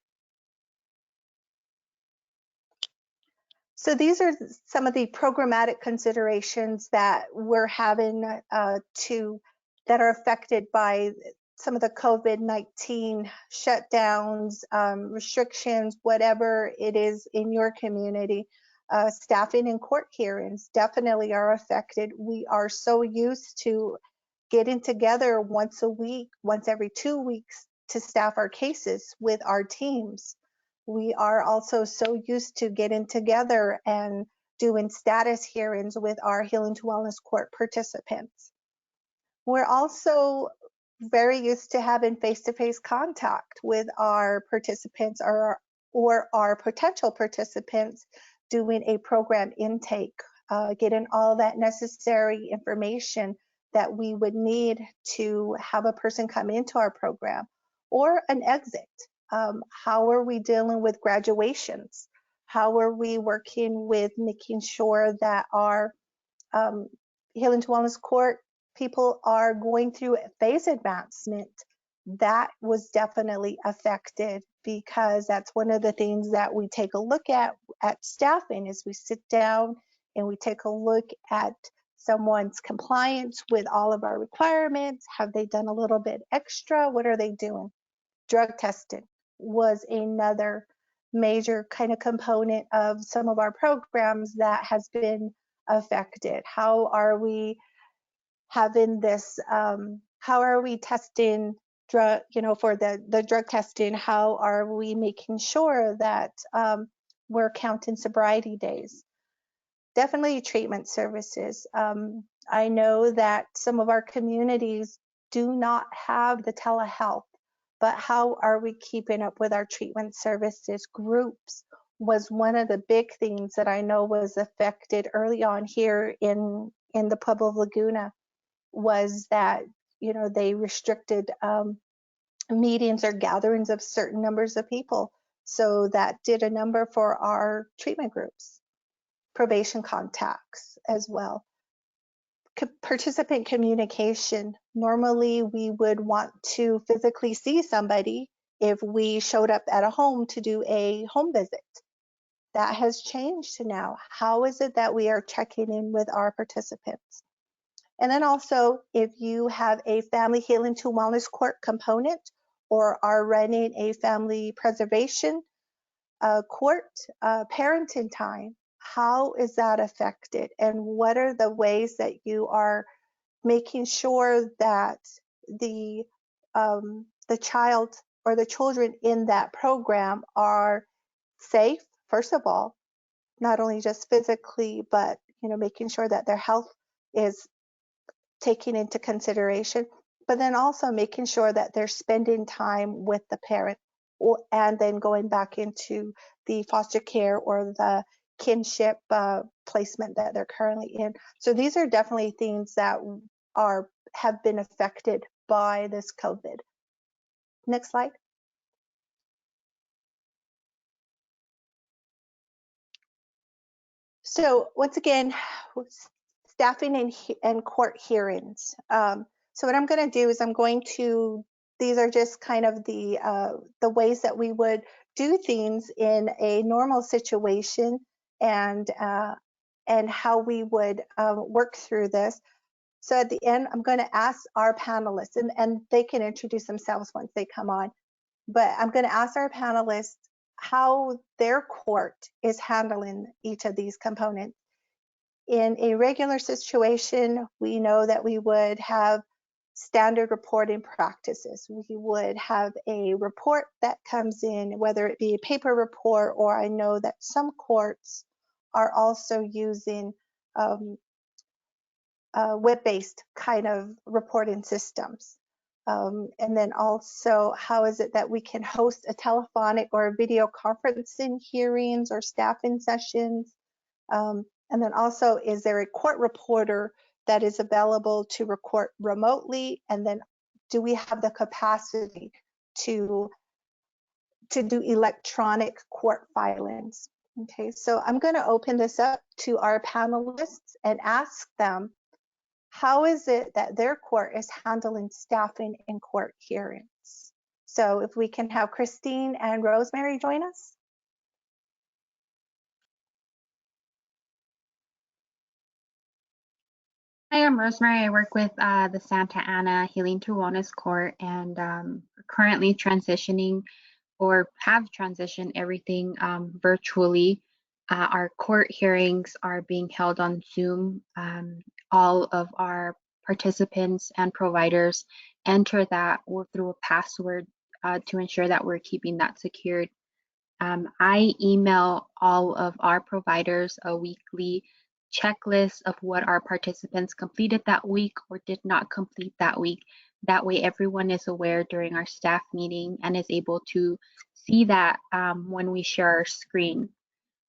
So these are some of the programmatic considerations that we're having that are affected by some of the COVID-19 shutdowns, restrictions, whatever it is in your community. Staffing in court hearings definitely are affected. We are so used to getting together once a week, once every 2 weeks to staff our cases with our teams. We are also so used to getting together and doing status hearings with our Healing to Wellness Court participants. We're also very used to having face-to-face contact with our participants or our potential participants, doing a program intake, getting all that necessary information that we would need to have a person come into our program, or an exit. How are we dealing with graduations? How are we working with making sure that our Healing to Wellness Court people are going through phase advancement? That was definitely affected, because that's one of the things that we take a look at staffing, is we sit down and we take a look at someone's compliance with all of our requirements. Have they done a little bit extra? What are they doing? Drug testing was another major kind of component of some of our programs that has been affected. How are we having this, how are we testing drug, for the drug testing? How are we making sure that we're counting sobriety days? Definitely treatment services. I know that some of our communities do not have the telehealth, but how are we keeping up with our treatment services? Groups was one of the big things that I know was affected early on here in the Pueblo of Laguna, was that, they restricted meetings or gatherings of certain numbers of people. So that did a number for our treatment groups. Probation contacts as well. Participant communication. Normally we would want to physically see somebody if we showed up at a home to do a home visit. That has changed now. How is it that we are checking in with our participants? And then also, if you have a family healing to wellness court component or are running a family preservation court, parenting time, how is that affected? And what are the ways that you are making sure that the child or the children in that program are safe, first of all, not only just physically, but making sure that their health is taken into consideration, but then also making sure that they're spending time with the parent, and then going back into the foster care or the kinship placement that they're currently in. So these are definitely things that have been affected by this COVID. Next slide. So once again, staffing and court hearings. So what I'm going to do is these are just kind of the ways that we would do things in a normal situation, and how we would work through this. So at the end, I'm going to ask our panelists, and they can introduce themselves once they come on, but I'm going to ask our panelists how their court is handling each of these components. In a regular situation, we know that we would have standard reporting practices. We would have a report that comes in, whether it be a paper report, or I know that some courts are also using web-based kind of reporting systems. And then also, how is it that we can host a telephonic or a video conferencing hearings or staffing sessions? And then also, is there a court reporter that is available to record remotely? And then do we have the capacity to do electronic court filings? Okay, so I'm going to open this up to our panelists and ask them, how is it that their court is handling staffing in court hearings? So if we can have Christine and Rosemary join us. Hi, I'm Rosemary. I work with the Santa Ana Healing to Wellness Court, and currently transitioning or have transitioned everything virtually. Our court hearings are being held on Zoom. All of our participants and providers enter that through a password to ensure that we're keeping that secured. I email all of our providers a weekly checklist of what our participants completed that week or did not complete that week. That way everyone is aware during our staff meeting and is able to see that when we share our screen.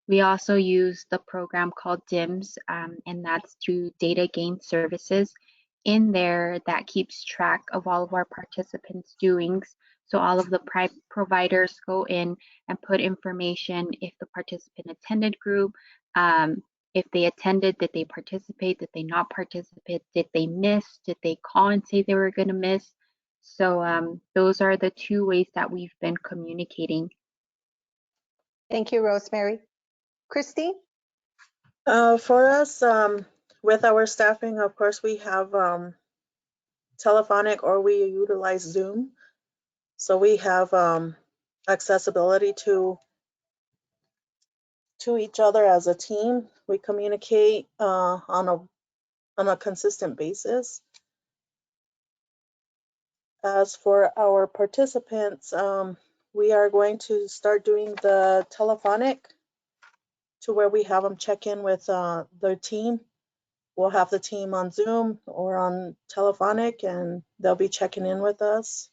We also use the program called DIMS, and that's through Data Gain Services. In there, that keeps track of all of our participants' doings. So all of the providers go in and put information if the participant attended group, if they attended, did they participate, did they not participate, did they miss, did they call and say they were going to miss. So those are the two ways that we've been communicating. Thank you, Rosemary. Christine? For us, with our staffing, of course, we have telephonic or we utilize Zoom. So we have accessibility to each other as a team. We communicate on a consistent basis. As for our participants, we are going to start doing the telephonic to where we have them check in with their team. We'll have the team on Zoom or on telephonic, and they'll be checking in with us.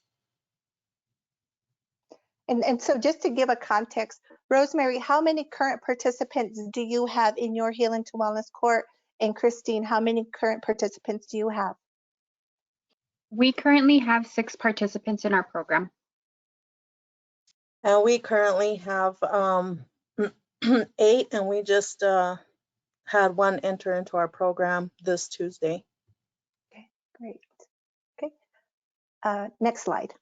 And so just to give a context, Rosemary, how many current participants do you have in your Healing to Wellness Court? And Christine, how many current participants do you have? We currently have 6 participants in our program. And we currently have 8, and we just had one enter into our program this Tuesday. Okay, great. Okay, next slide.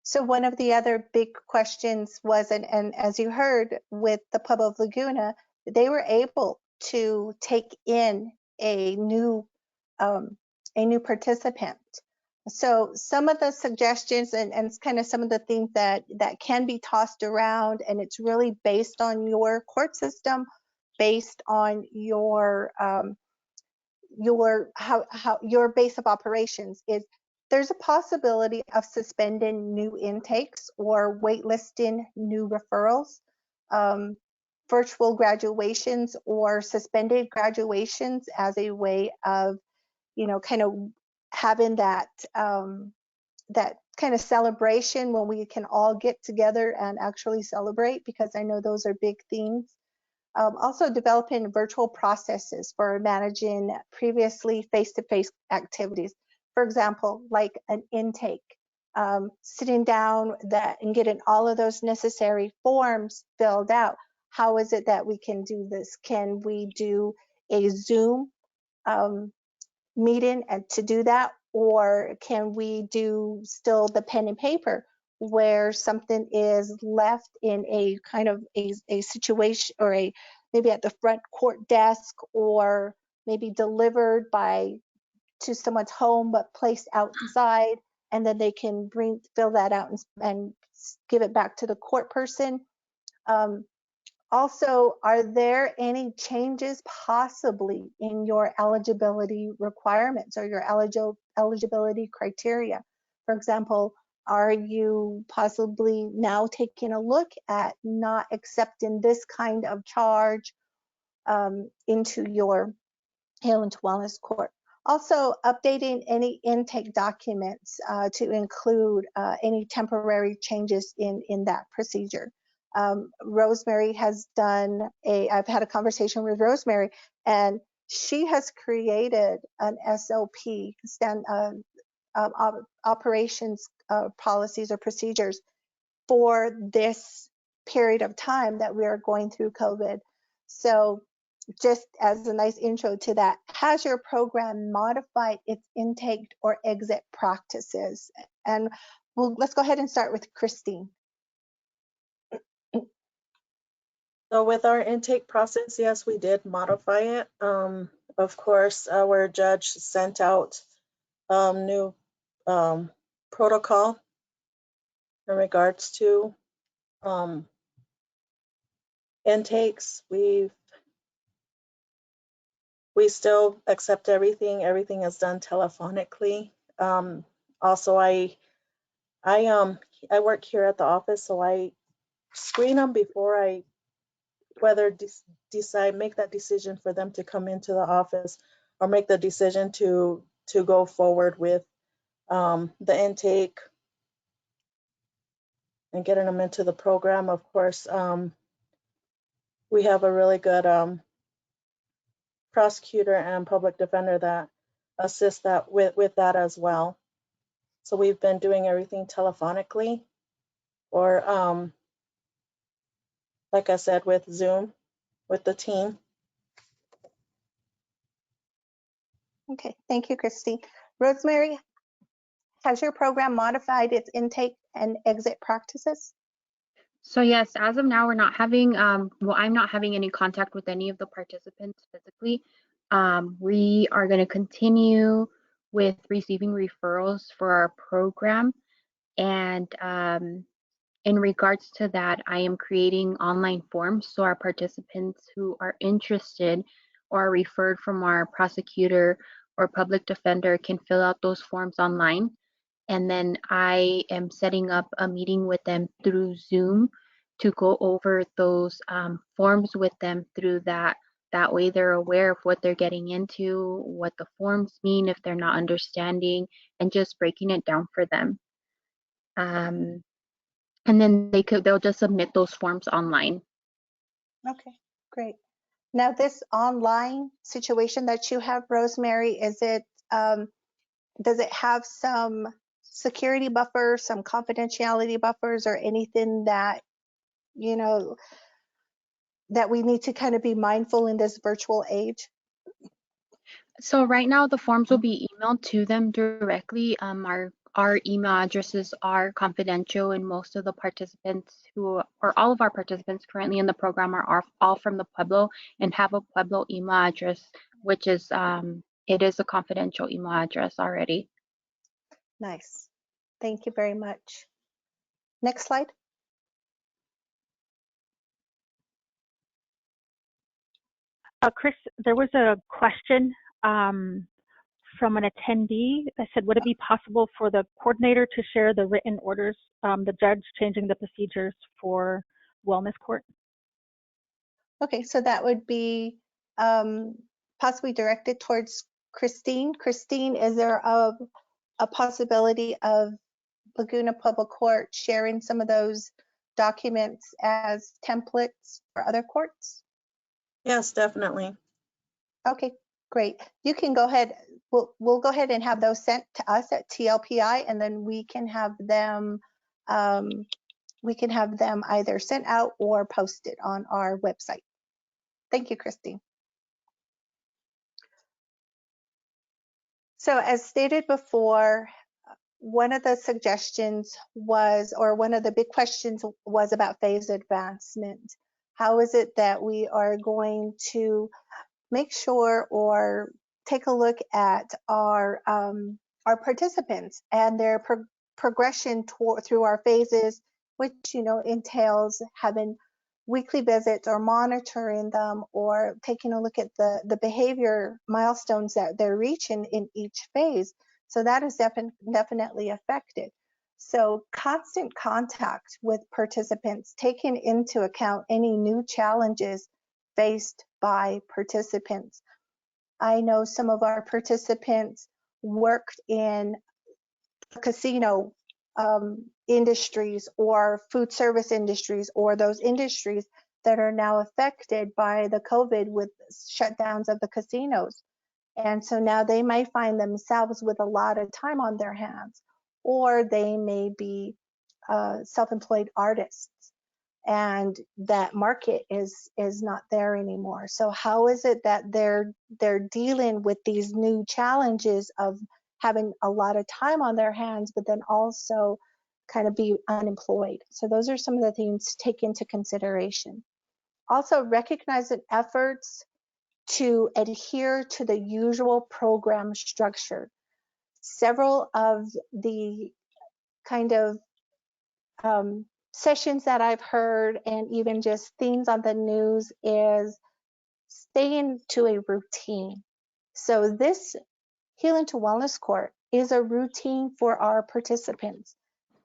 So one of the other big questions was, and as you heard with the Pueblo of Laguna, they were able to take in a new participant. So some of the suggestions and kind of some of the things that can be tossed around, and it's really based on your court system, based on your base of operations, is there's a possibility of suspending new intakes or waitlisting new referrals, virtual graduations or suspended graduations as a way of, kind of having that kind of celebration when we can all get together and actually celebrate, because I know those are big themes. Also developing virtual processes for managing previously face-to-face activities. For example, like an intake, sitting down and getting all of those necessary forms filled out. How is it that we can do this? Can we do a Zoom meeting and to do that? Or can we do still the pen and paper where something is left in a kind of a situation or a maybe at the front court desk, or maybe delivered to someone's home but placed outside, and then they can fill that out and give it back to the court person. Also, are there any changes possibly in your eligibility requirements or your eligibility criteria? For example, are you possibly now taking a look at not accepting this kind of charge into your Healing to Wellness Court? Also, updating any intake documents to include any temporary changes in that procedure. Rosemary has I've had a conversation with Rosemary, and she has created an SOP, operations policies or procedures for this period of time that we are going through COVID. So just as a nice intro to that, has your program modified its intake or exit practices? And let's go ahead and start with Christine. So with our intake process, yes, we did modify it. Of course, our judge sent out new protocol in regards to intakes. We still accept everything. Everything is done telephonically. Also, I work here at the office, so I screen them before I make that decision for them to come into the office, or make the decision to go forward with the intake and getting them into the program. Of course, we have a really good prosecutor and public defender that assist that with that as well. So we've been doing everything telephonically, or like I said, with Zoom, with the team. Okay, thank you, Christine. Rosemary, has your program modified its intake and exit practices? So yes, as of now, we're not having, well, I'm not having any contact with any of the participants physically. We are going to continue with receiving referrals for our program. And in regards to that, I am creating online forms so our participants who are interested or are referred from our prosecutor or public defender can fill out those forms online. And then I am setting up a meeting with them through Zoom to go over those forms with them through that. That way they're aware of what they're getting into, what the forms mean if they're not understanding, and just breaking it down for them. And then they'll just submit those forms online. Okay, great. Now this online situation that you have, Rosemary, is it does it have some security buffers, some confidentiality buffers, or anything that, you know, that we need to kind of be mindful in this virtual age? So right now the forms will be emailed to them directly. Our email addresses are confidential, and most of the participants or all of our participants currently in the program are all from the Pueblo and have a Pueblo email address, which is it is a confidential email address already. Nice. Thank you very much. Next slide. Chris, there was a question from an attendee that said, would it be possible for the coordinator to share the written orders, the judge changing the procedures for wellness court? Okay, so that would be possibly directed towards Christine. Christine, is there a possibility of Laguna Public Court sharing some of those documents as templates for other courts? Yes, definitely. Okay, great. You can go ahead. We'll go ahead and have those sent to us at TLPI, and then we can have them either sent out or posted on our website. Thank you, Christine. So as stated before, one of the suggestions was, or one of the big questions was about phase advancement. How is it that we are going to make sure or take a look at our participants and their progression through our phases, which entails having weekly visits or monitoring them or taking a look at the behavior milestones that they're reaching in each phase. So that is definitely affected. So constant contact with participants, taking into account any new challenges faced by participants. I know some of our participants worked in casino industries or food service industries, or those industries that are now affected by the COVID with shutdowns of the casinos. And so now they might find themselves with a lot of time on their hands, or they may be self-employed artists, and that market is not there anymore. So how is it that they're dealing with these new challenges of having a lot of time on their hands, but then also kind of be unemployed? So those are some of the things to take into consideration. Also, recognizing efforts to adhere to the usual program structure. Several of the kind of sessions that I've heard, and even just themes on the news, is staying to a routine. So this Healing to Wellness Court is a routine for our participants.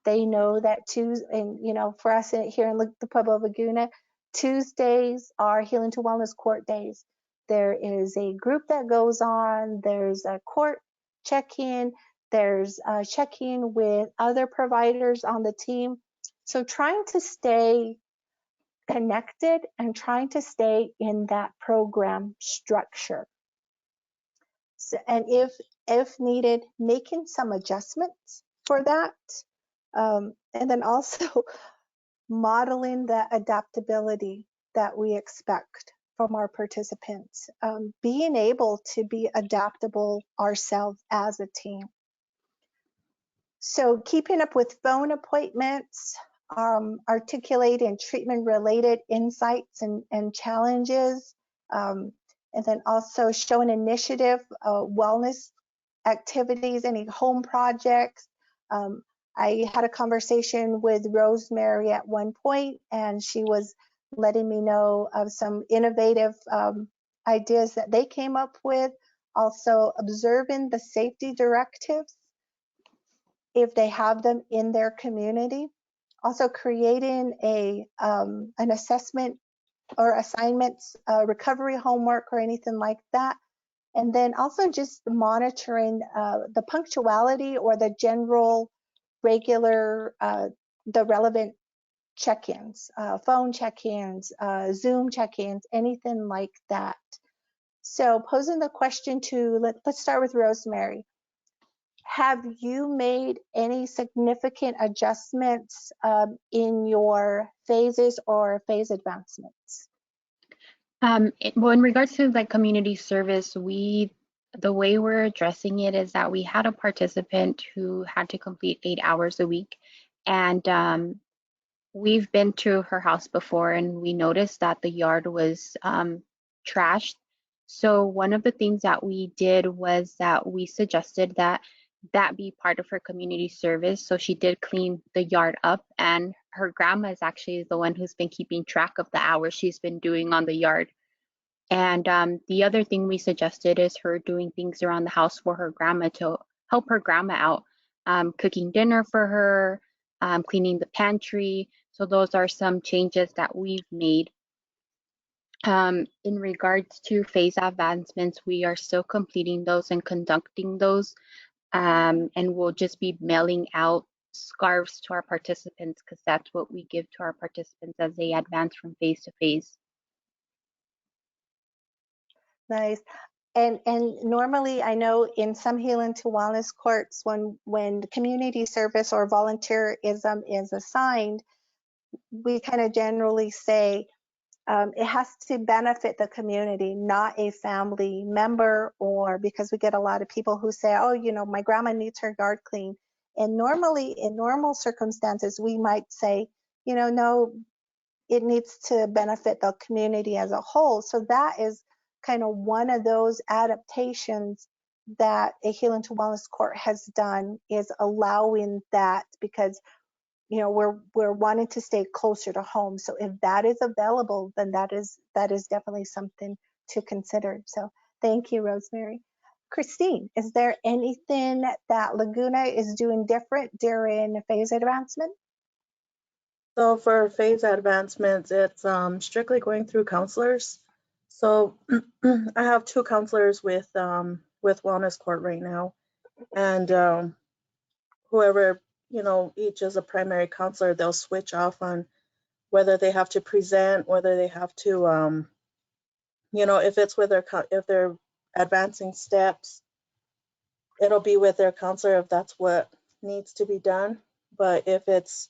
They know that Tuesday, and for us here in the Pueblo Laguna, Tuesdays are Healing to Wellness Court days. There is a group that goes on, there's a court check-in, there's a check-in with other providers on the team. So trying to stay connected and trying to stay in that program structure. So, and if needed, making some adjustments for that. And then also modeling the adaptability that we expect from our participants, being able to be adaptable ourselves as a team. So keeping up with phone appointments, articulating treatment-related insights and challenges, and then also showing initiative, wellness activities, any home projects. I had a conversation with Rosemary at one point, and she was letting me know of some innovative ideas that they came up with. Also observing the safety directives, if they have them in their community. Also creating an assessment or assignments, recovery homework or anything like that. And then also just monitoring the punctuality or the general regular, the relevant check-ins, phone check-ins, Zoom check-ins, anything like that. So posing the question to, let's start with Rosemary. Have you made any significant adjustments in your phases or phase advancements? Well, in regards to like community service, the way we're addressing it is that we had a participant who had to complete 8 hours a week, and we've been to her house before, and we noticed that the yard was trashed. So one of the things that we did was that we suggested that be part of her community service. So she did clean the yard up, and her grandma is actually the one who's been keeping track of the hours she's been doing on the yard. And the other thing we suggested is her doing things around the house for her grandma to help her grandma out, cooking dinner for her, cleaning the pantry. So those are some changes that we've made. In regards to phase advancements, we are still completing those and conducting those, and we'll just be mailing out scarves to our participants because that's what we give to our participants as they advance from phase to phase. Nice. And normally, I know in some Healing to Wellness courts, when community service or volunteerism is assigned, we kind of generally say it has to benefit the community, not a family member, or because we get a lot of people who say, oh, my grandma needs her yard clean. And normally, in normal circumstances, we might say, no, it needs to benefit the community as a whole. So that is kind of one of those adaptations that a Healing to Wellness Court has done, is allowing that, because we're wanting to stay closer to home. So if that is available, then that is definitely something to consider. So thank you, Rosemary. Christine, is there anything that Laguna is doing different during phase advancement? So for phase advancements, it's strictly going through counselors. So I have 2 counselors with Wellness Court right now, and whoever, each is a primary counselor, they'll switch off on whether they have to present, whether they have to, if it's with if they're advancing steps, it'll be with their counselor if that's what needs to be done. But if it's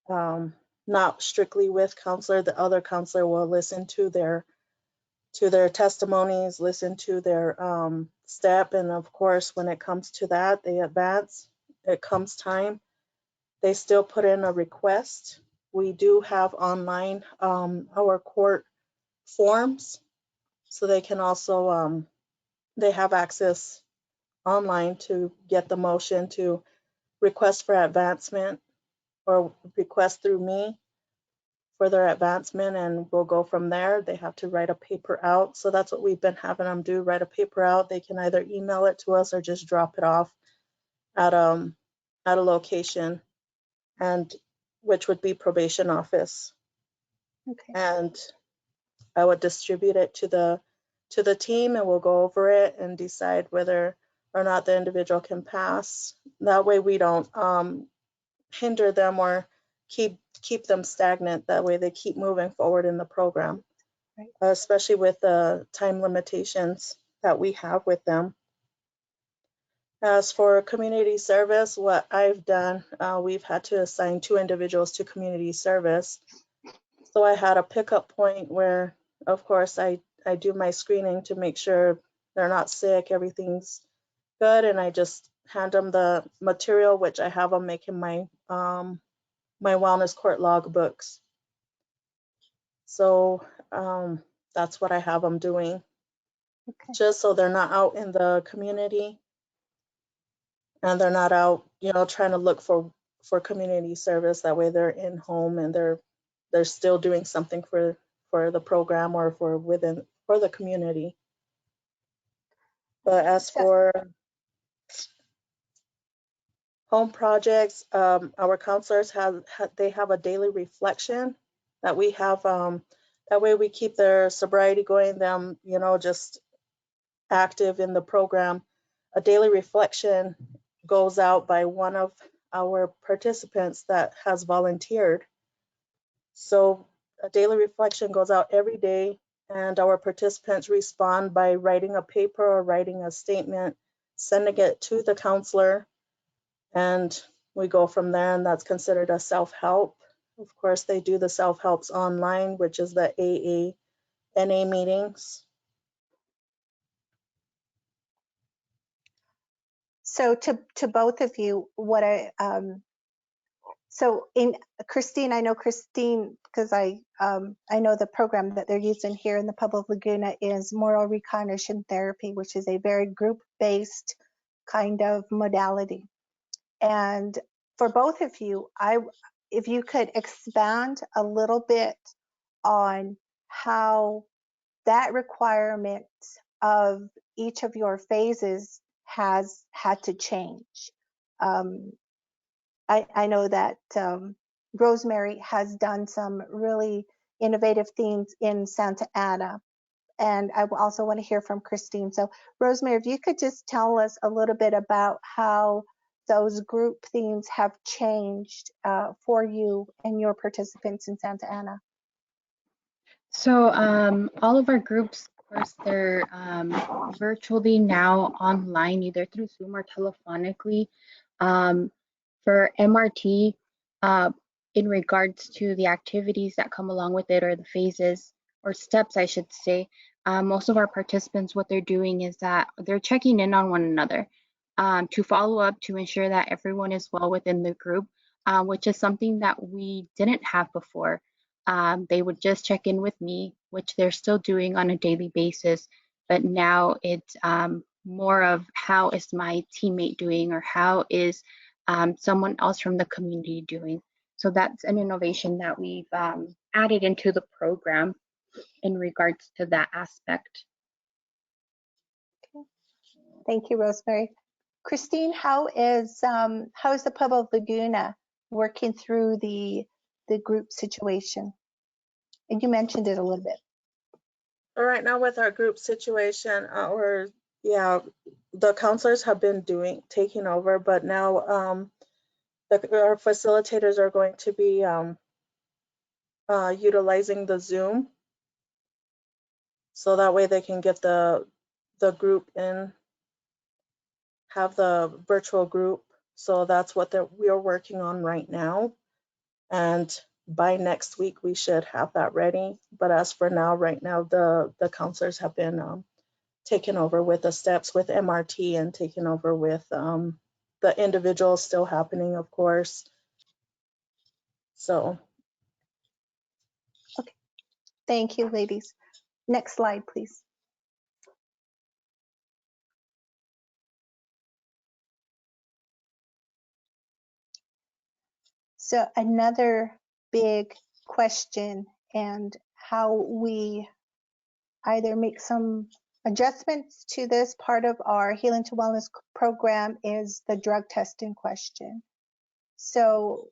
not strictly with counselor, the other counselor will listen to their testimonies, listen to their step, and of course, when it comes to that, they advance. It comes time, they still put in a request. We do have online our court forms, so they can also they have access online to get the motion to request for advancement or request through me for their advancement, and we'll go from there. They have to write a paper out. So that's what we've been having them do, write a paper out. They can either email it to us or just drop it off at a location, and which would be probation office. Okay. And I would distribute it to the team, and we'll go over it and decide whether or not the individual can pass. That way we don't hinder them or keep them stagnant. That way they keep moving forward in the program, right. Especially with the time limitations that we have with them. As for community service, what I've done, we've had to assign 2 individuals to community service. So I had a pickup point where, of course, I do my screening to make sure they're not sick, everything's good, and I just hand them the material, which I have them making my my wellness court log books. So that's what I have them doing, Okay. just so they're not out in the community and they're not out, trying to look for community service. That way they're in home and they're still doing something for the program or for the community. But as for home projects, our counselors have a daily reflection that we have. That way we keep their sobriety going, them, just active in the program. A daily reflection goes out by one of our participants that has volunteered. So a daily reflection goes out every day, and our participants respond by writing a paper or writing a statement, sending it to the counselor, and we go from there, and that's considered a self-help. Of course, they do the self-helps online, which is the AA, NA meetings. So to both of you, so in Christine, I know Christine, because I know the program that they're using here in the Pueblo of Laguna is moral recognition therapy, which is a very group-based kind of modality. And for both of you, if you could expand a little bit on how that requirement of each of your phases has had to change. I know that Rosemary has done some really innovative things in Santa Ana, and I also want to hear from Christine. So Rosemary, if you could just tell us a little bit about how those group themes have changed for you and your participants in Santa Ana. So all of our groups, of course, they're virtually now online, either through Zoom or telephonically. For MRT, in regards to the activities that come along with it, or the phases or steps, I should say, most of our participants, what they're doing is that they're checking in on one another to follow up, to ensure that everyone is well within the group, which is something that we didn't have before. they would just check in with me, which they're still doing on a daily basis. But now it's more of how is my teammate doing, or how is someone else from the community doing. So that's an innovation that we've added into the program in regards to that aspect. Thank you, Rosemary. Christine, how is the Pueblo of Laguna working through the group situation? And you mentioned it a little bit. All right, now with our group situation, the counselors have been taking over, but now our facilitators are going to be utilizing the Zoom, so that way they can get the group in, have the virtual group. So that's what we are working on right now, and by next week we should have that ready. But as for now, right now the counselors have been taking over with the steps with MRT, and taking over with the individuals still happening, of course. So Okay, thank you, ladies. Next slide, please. So another big question, and how we either make some adjustments to this part of our Healing to Wellness program, is the drug testing question. So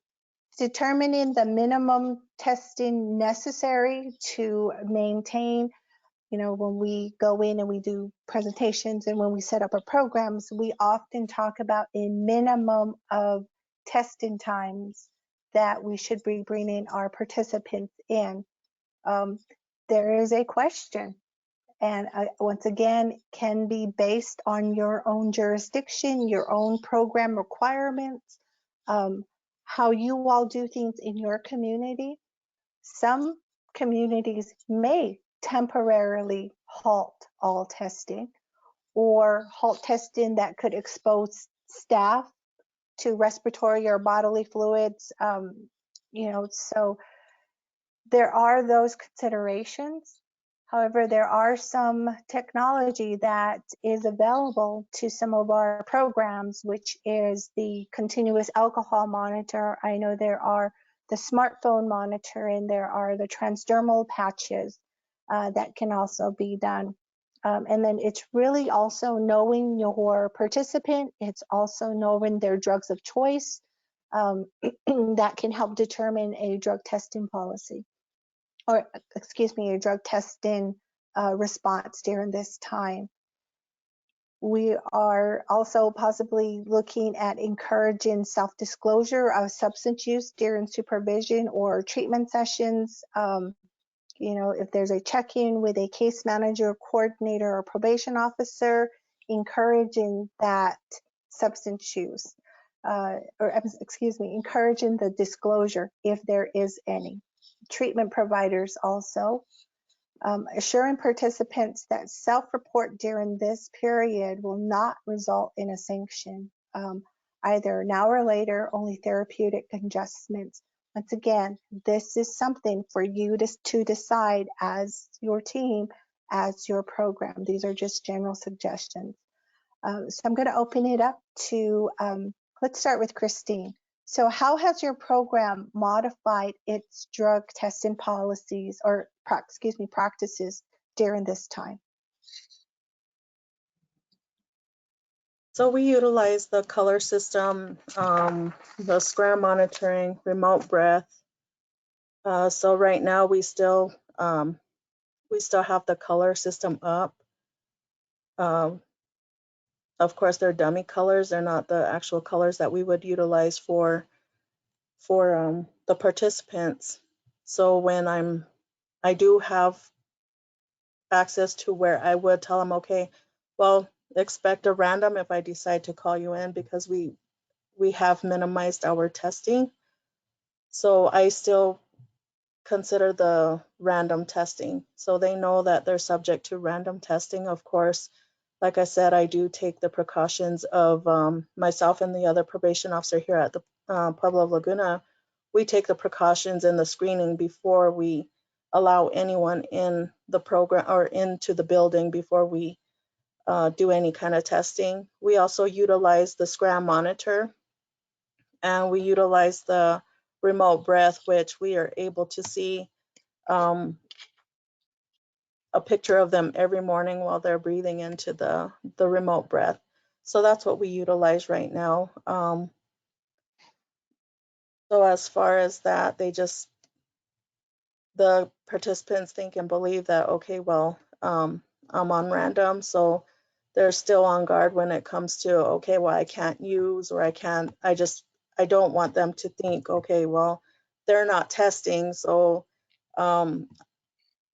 determining the minimum testing necessary to maintain, when we go in and we do presentations and when we set up our programs, we often talk about a minimum of testing times that we should be bringing our participants in. There is a question, and once again, can be based on your own jurisdiction, your own program requirements, how you all do things in your community. Some communities may temporarily halt all testing, or halt testing that could expose staff to respiratory or bodily fluids. So there are those considerations. However, there are some technology that is available to some of our programs, which is the continuous alcohol monitor. I know there are the smartphone monitor, and there are the transdermal patches that can also be done. And then it's really also knowing your participant. It's also knowing their drugs of choice that can help determine a drug testing policy, or excuse me, a drug testing response during this time. We are also possibly looking at encouraging self-disclosure of substance use during supervision or treatment sessions. If there's a check-in with a case manager, coordinator, or probation officer, encouraging that substance use, encouraging the disclosure if there is any. Treatment providers also. Assuring participants that self-report during this period will not result in a sanction, either now or later, only therapeutic adjustments. Once again, this is something for you to decide as your team, as your program. These are just general suggestions. So I'm going to open it up to, let's start with Christine. So how has your program modified its drug testing policies, or practices during this time? So we utilize the color system, the square monitoring, remote breath. So right now we still have the color system up. Of course, they're dummy colors. They're not the actual colors that we would utilize for the participants. So when I do have access to where I would tell them, okay, well, expect a random if I decide to call you in, because we have minimized our testing. So I still consider the random testing. So they know that they're subject to random testing. Of course, like I said, I do take the precautions of myself and the other probation officer here at the Pueblo of Laguna. we take the precautions and the screening before we allow anyone in the program or into the building before we do any kind of testing. We also utilize the Scram monitor, and we utilize the remote breath, which we are able to see a picture of them every morning while they're breathing into the remote breath. So that's what we utilize right now. So as far as that, the participants think and believe that, okay, well, I'm on random, so they're still on guard when it comes to, okay, well, I can't use, or I don't want them to think, okay, well, they're not testing, so I'm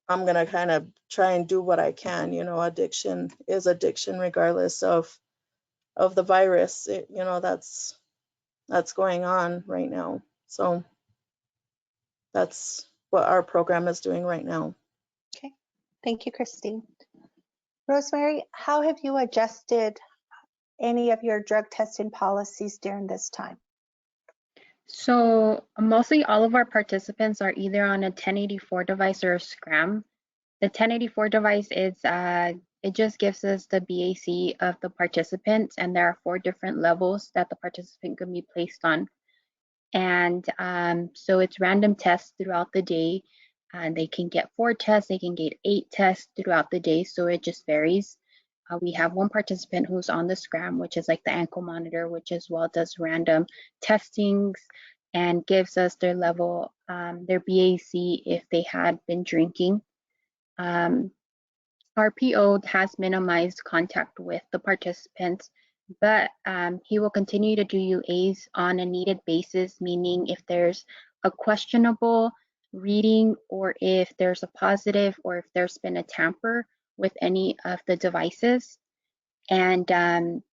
gonna kind of try and do what I can. You know, addiction is addiction regardless of the virus. That's going on right now. So that's what our program is doing right now. Okay, thank you, Christine. Rosemary, how have you adjusted any of your drug testing policies during this time? So mostly all of our participants are either on a 1084 device or a Scram. The 1084 device is it just gives us the BAC of the participants, and there are 4 different levels that the participant can be placed on. And so it's random tests throughout the day. They can get 4 tests, they can get 8 tests throughout the day, so it just varies. We have one participant who's on the Scram, which is like the ankle monitor, which as well does random testings and gives us their level, their BAC if they had been drinking. Our PO has minimized contact with the participants, but he will continue to do UAs on a needed basis, meaning if there's a questionable reading, or if there's a positive, or if there's been a tamper with any of the devices. And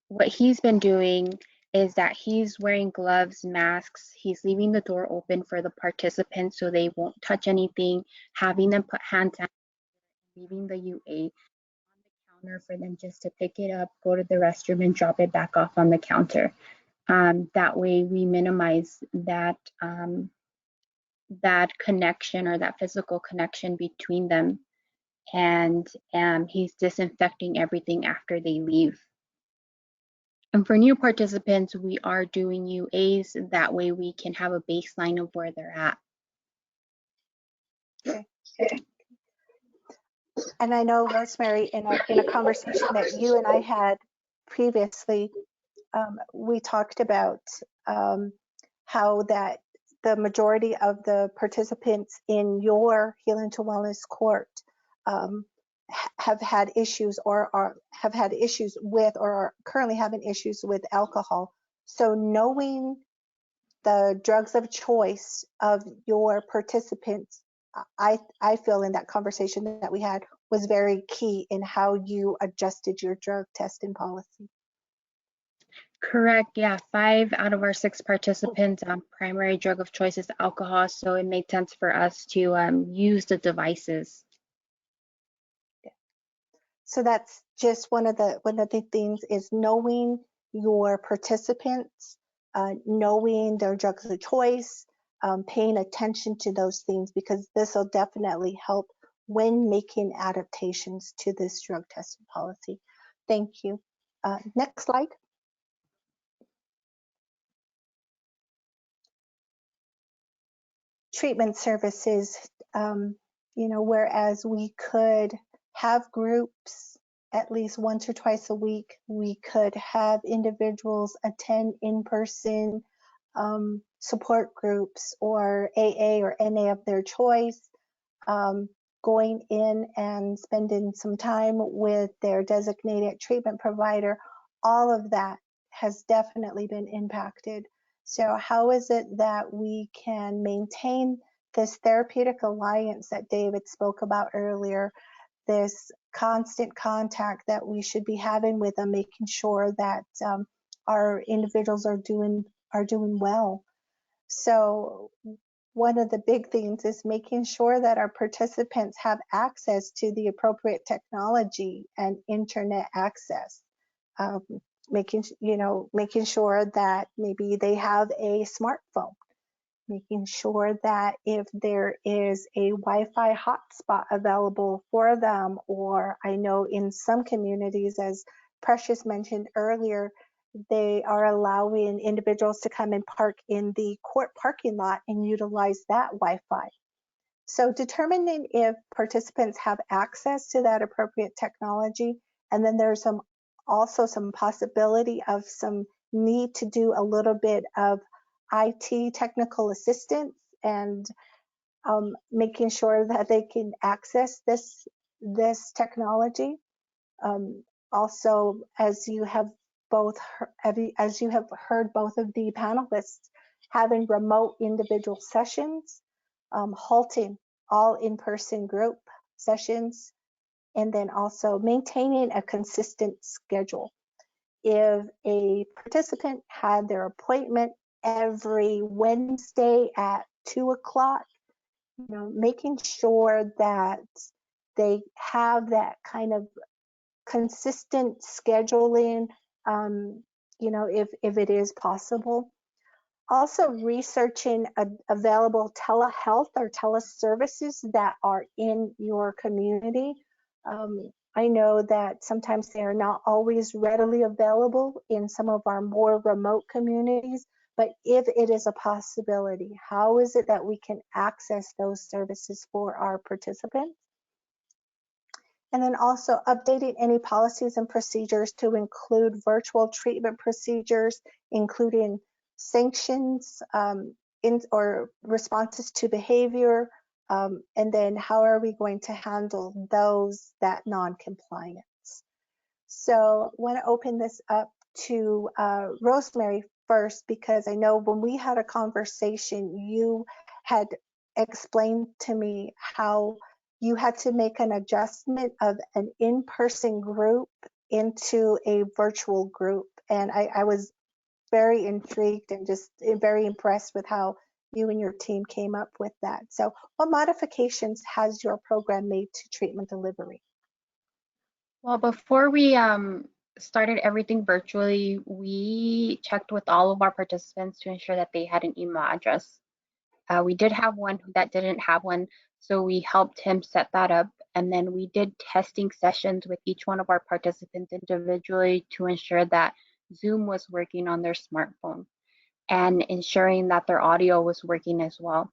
what he's been doing is that he's wearing gloves, masks, he's leaving the door open for the participants so they won't touch anything, having them put hand sanitizer, leaving the UA on the counter for them just to pick it up, go to the restroom, and drop it back off on the counter. That way we minimize that that connection, or that physical connection between them. And he's disinfecting everything after they leave. And for new participants, we are doing UAs. That way we can have a baseline of where they're at. Okay. And I know, Rosemary, in a conversation that you and I had previously, we talked about how that the majority of the participants in your Healing to Wellness court have had issues, or have had issues with, or are currently having issues with alcohol. So knowing the drugs of choice of your participants, I feel in that conversation that we had was very key in how you adjusted your drug testing policy. Correct. Yeah, 5 out of our 6 participants' primary drug of choice is alcohol, so it made sense for us to use the devices. So that's just one of the things, is knowing your participants, knowing their drugs of choice, paying attention to those things, because this will definitely help when making adaptations to this drug testing policy. Thank you. Next slide. Treatment services, whereas we could have groups at least once or twice a week, we could have individuals attend in-person support groups, or AA or NA of their choice, going in and spending some time with their designated treatment provider. All of that has definitely been impacted. So how is it that we can maintain this therapeutic alliance that David spoke about earlier, this constant contact that we should be having with them, making sure that our individuals are doing well? So one of the big things is making sure that our participants have access to the appropriate technology and internet access. Making sure that maybe they have a smartphone, making sure that if there is a Wi-Fi hotspot available for them, or I know in some communities, as Precious mentioned earlier, they are allowing individuals to come and park in the court parking lot and utilize that Wi-Fi. So determining if participants have access to that appropriate technology, and then there's also some possibility of some need to do a little bit of IT technical assistance and making sure that they can access this technology. Also, as you have heard both of the panelists, having remote individual sessions, halting all in-person group sessions, and then also maintaining a consistent schedule. If a participant had their appointment every Wednesday at 2 o'clock, making sure that they have that kind of consistent scheduling, if it is possible. Also researching available telehealth or teleservices that are in your community. I know that sometimes they are not always readily available in some of our more remote communities, but if it is a possibility, how is it that we can access those services for our participants? And then also updating any policies and procedures to include virtual treatment procedures, including sanctions or responses to behavior, and then how are we going to handle those that non-compliance. So I want to open this up to Rosemary first, because I know when we had a conversation, you had explained to me how you had to make an adjustment of an in-person group into a virtual group. And I was very intrigued and just very impressed with how you and your team came up with that. So what modifications has your program made to treatment delivery? Well, before we started everything virtually, we checked with all of our participants to ensure that they had an email address. We did have one that didn't have one, so we helped him set that up. And then we did testing sessions with each one of our participants individually to ensure that Zoom was working on their smartphone and ensuring that their audio was working as well.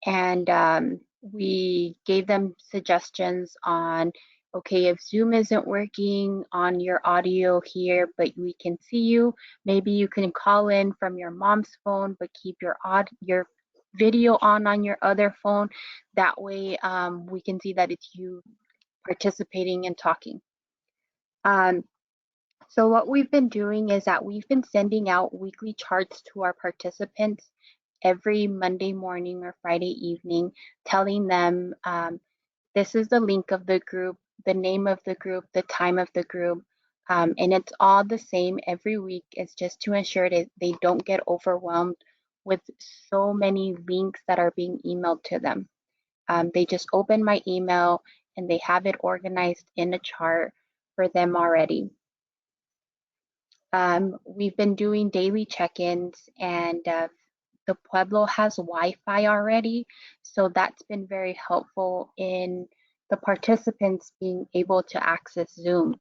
And we gave them suggestions on, okay, if Zoom isn't working on your audio here, but we can see you, maybe you can call in from your mom's phone, but keep your video on your other phone. That way we can see that it's you participating and talking. So what we've been doing is that we've been sending out weekly charts to our participants every Monday morning or Friday evening, telling them this is the link of the group, the name of the group, the time of the group, and it's all the same every week. It's just to ensure that they don't get overwhelmed with so many links that are being emailed to them. They just open my email and they have it organized in a chart for them already. We've been doing daily check-ins, and the Pueblo has Wi-Fi already, so that's been very helpful in the participants being able to access Zoom.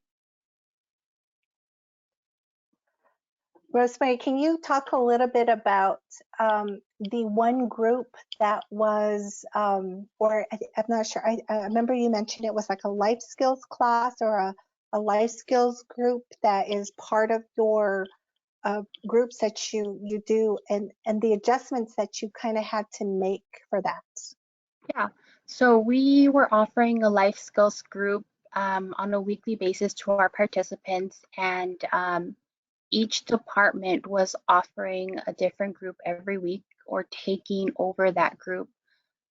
Rosemary, can you talk a little bit about the one group that was, or I'm not sure, I remember you mentioned it was like a life skills class or a life skills group that is part of your groups that you do, and the adjustments that you kind of had to make for that. Yeah, so we were offering a life skills group on a weekly basis to our participants, and each department was offering a different group every week or taking over that group.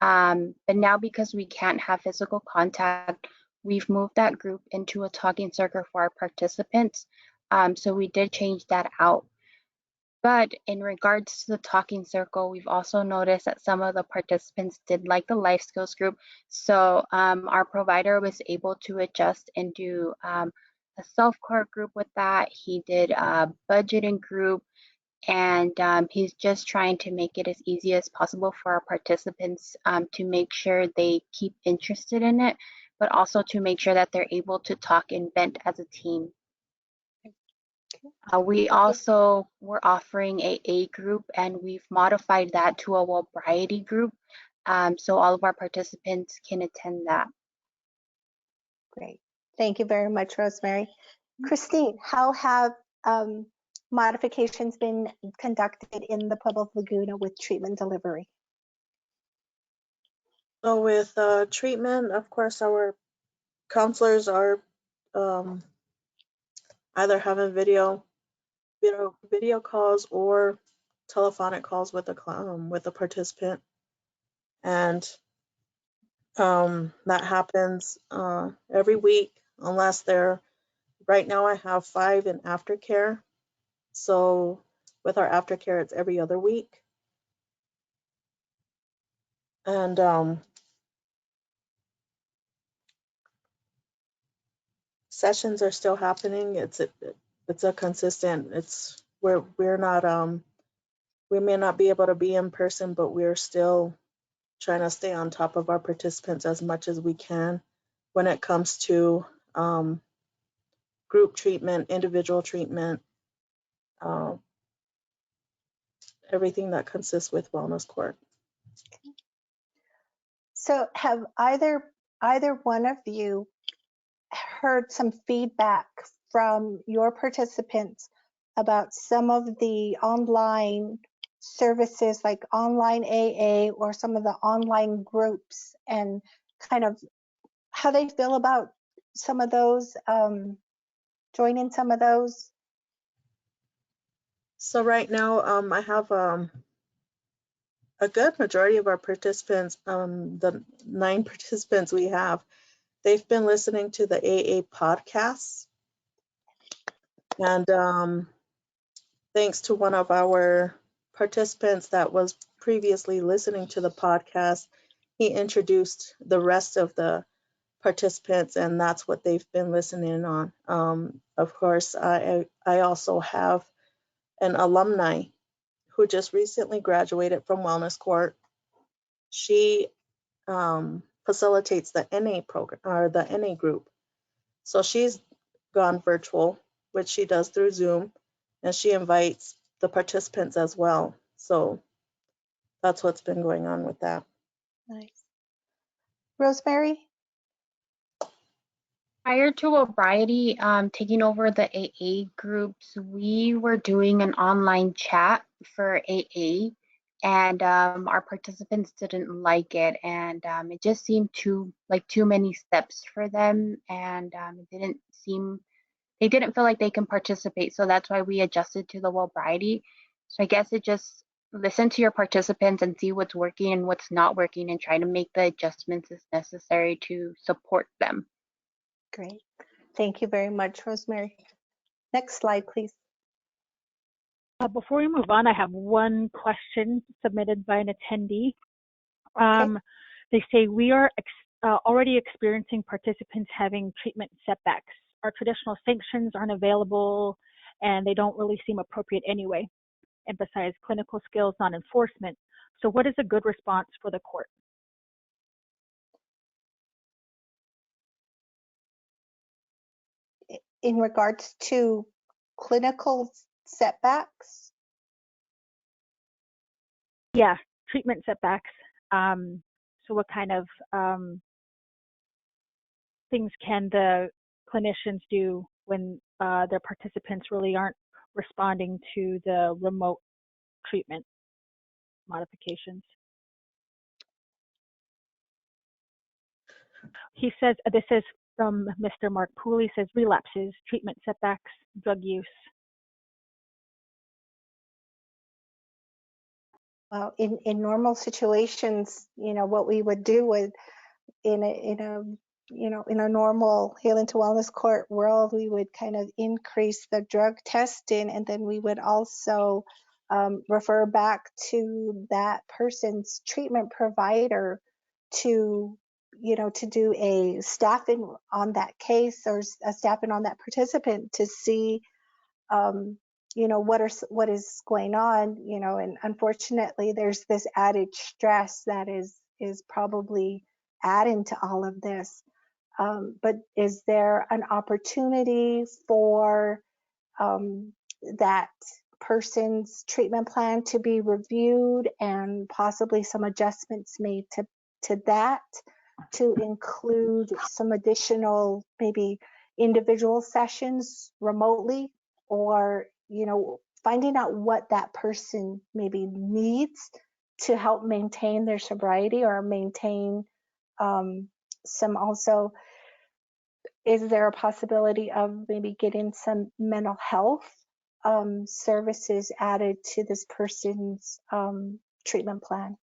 But now, because we can't have physical contact, we've moved that group into a talking circle for our participants. So we did change that out. But in regards to the talking circle, we've also noticed that some of the participants did like the life skills group. So our provider was able to adjust and do a self-care group with that. He did a budgeting group And he's just trying to make it as easy as possible for our participants to make sure they keep interested in it, but also to make sure that they're able to talk and vent as a team. We also were offering a group, and we've modified that to a variety group, so all of our participants can attend that. Great. Thank you very much, Rosemary. Christine, how have modifications been conducted in the Pueblo of Laguna with treatment delivery? So with treatment, of course, our counselors are either having video calls or telephonic calls with the participant, and that happens every week, unless they're, right now I have 5 in aftercare. So with our aftercare, it's every other week. And sessions are still happening. It's a consistent, we're not we may not be able to be in person, but we're still trying to stay on top of our participants as much as we can when it comes to group treatment, individual treatment, everything that consists with Wellness Court. So have either one of you heard some feedback from your participants about some of the online services like online AA or some of the online groups, and kind of how they feel about some of those, joining some of those? So right now, I have a good majority of our participants, the 9 participants we have, they've been listening to the AA podcasts. And thanks to one of our participants that was previously listening to the podcast, he introduced the rest of the participants, and that's what they've been listening on. Of course, I also have an alumni who just recently graduated from Wellness Court. She facilitates the NA program, or the NA group. So she's gone virtual, which she does through Zoom, and she invites the participants as well. So that's what's been going on with that. Nice. Rosemary? Prior to a variety taking over the AA groups, we were doing an online chat for AA, and our participants didn't like it, and it just seemed too many steps for them, and they didn't feel like they can participate. So that's why we adjusted to the variety. So I guess it just listen to your participants and see what's working and what's not working, and try to make the adjustments as necessary to support them. Great. Thank you very much, Rosemary. Next slide, please. Before we move on, I have one question submitted by an attendee. Okay. They say, we are already experiencing participants having treatment setbacks. Our traditional sanctions aren't available, and they don't really seem appropriate anyway. Emphasize clinical skills, not enforcement. So what is a good response for the court? In regards to clinical setbacks? Yeah, treatment setbacks. So what kind of things can the clinicians do when their participants really aren't responding to the remote treatment modifications? He says, this is from Mr. Mark Pooley, says relapses, treatment setbacks, drug use. Well, in normal situations, what we would do would, in a normal Healing to Wellness Court world, we would kind of increase the drug testing, and then we would also refer back to that person's treatment provider to do a staffing on that case, or a staffing on that participant, to see what is going on, and unfortunately there's this added stress that is probably adding to all of this. But is there an opportunity for that person's treatment plan to be reviewed and possibly some adjustments made to that, to include some additional maybe individual sessions remotely, or finding out what that person maybe needs to help maintain their sobriety or maintain some also. Is there a possibility of maybe getting some mental health services added to this person's treatment plan?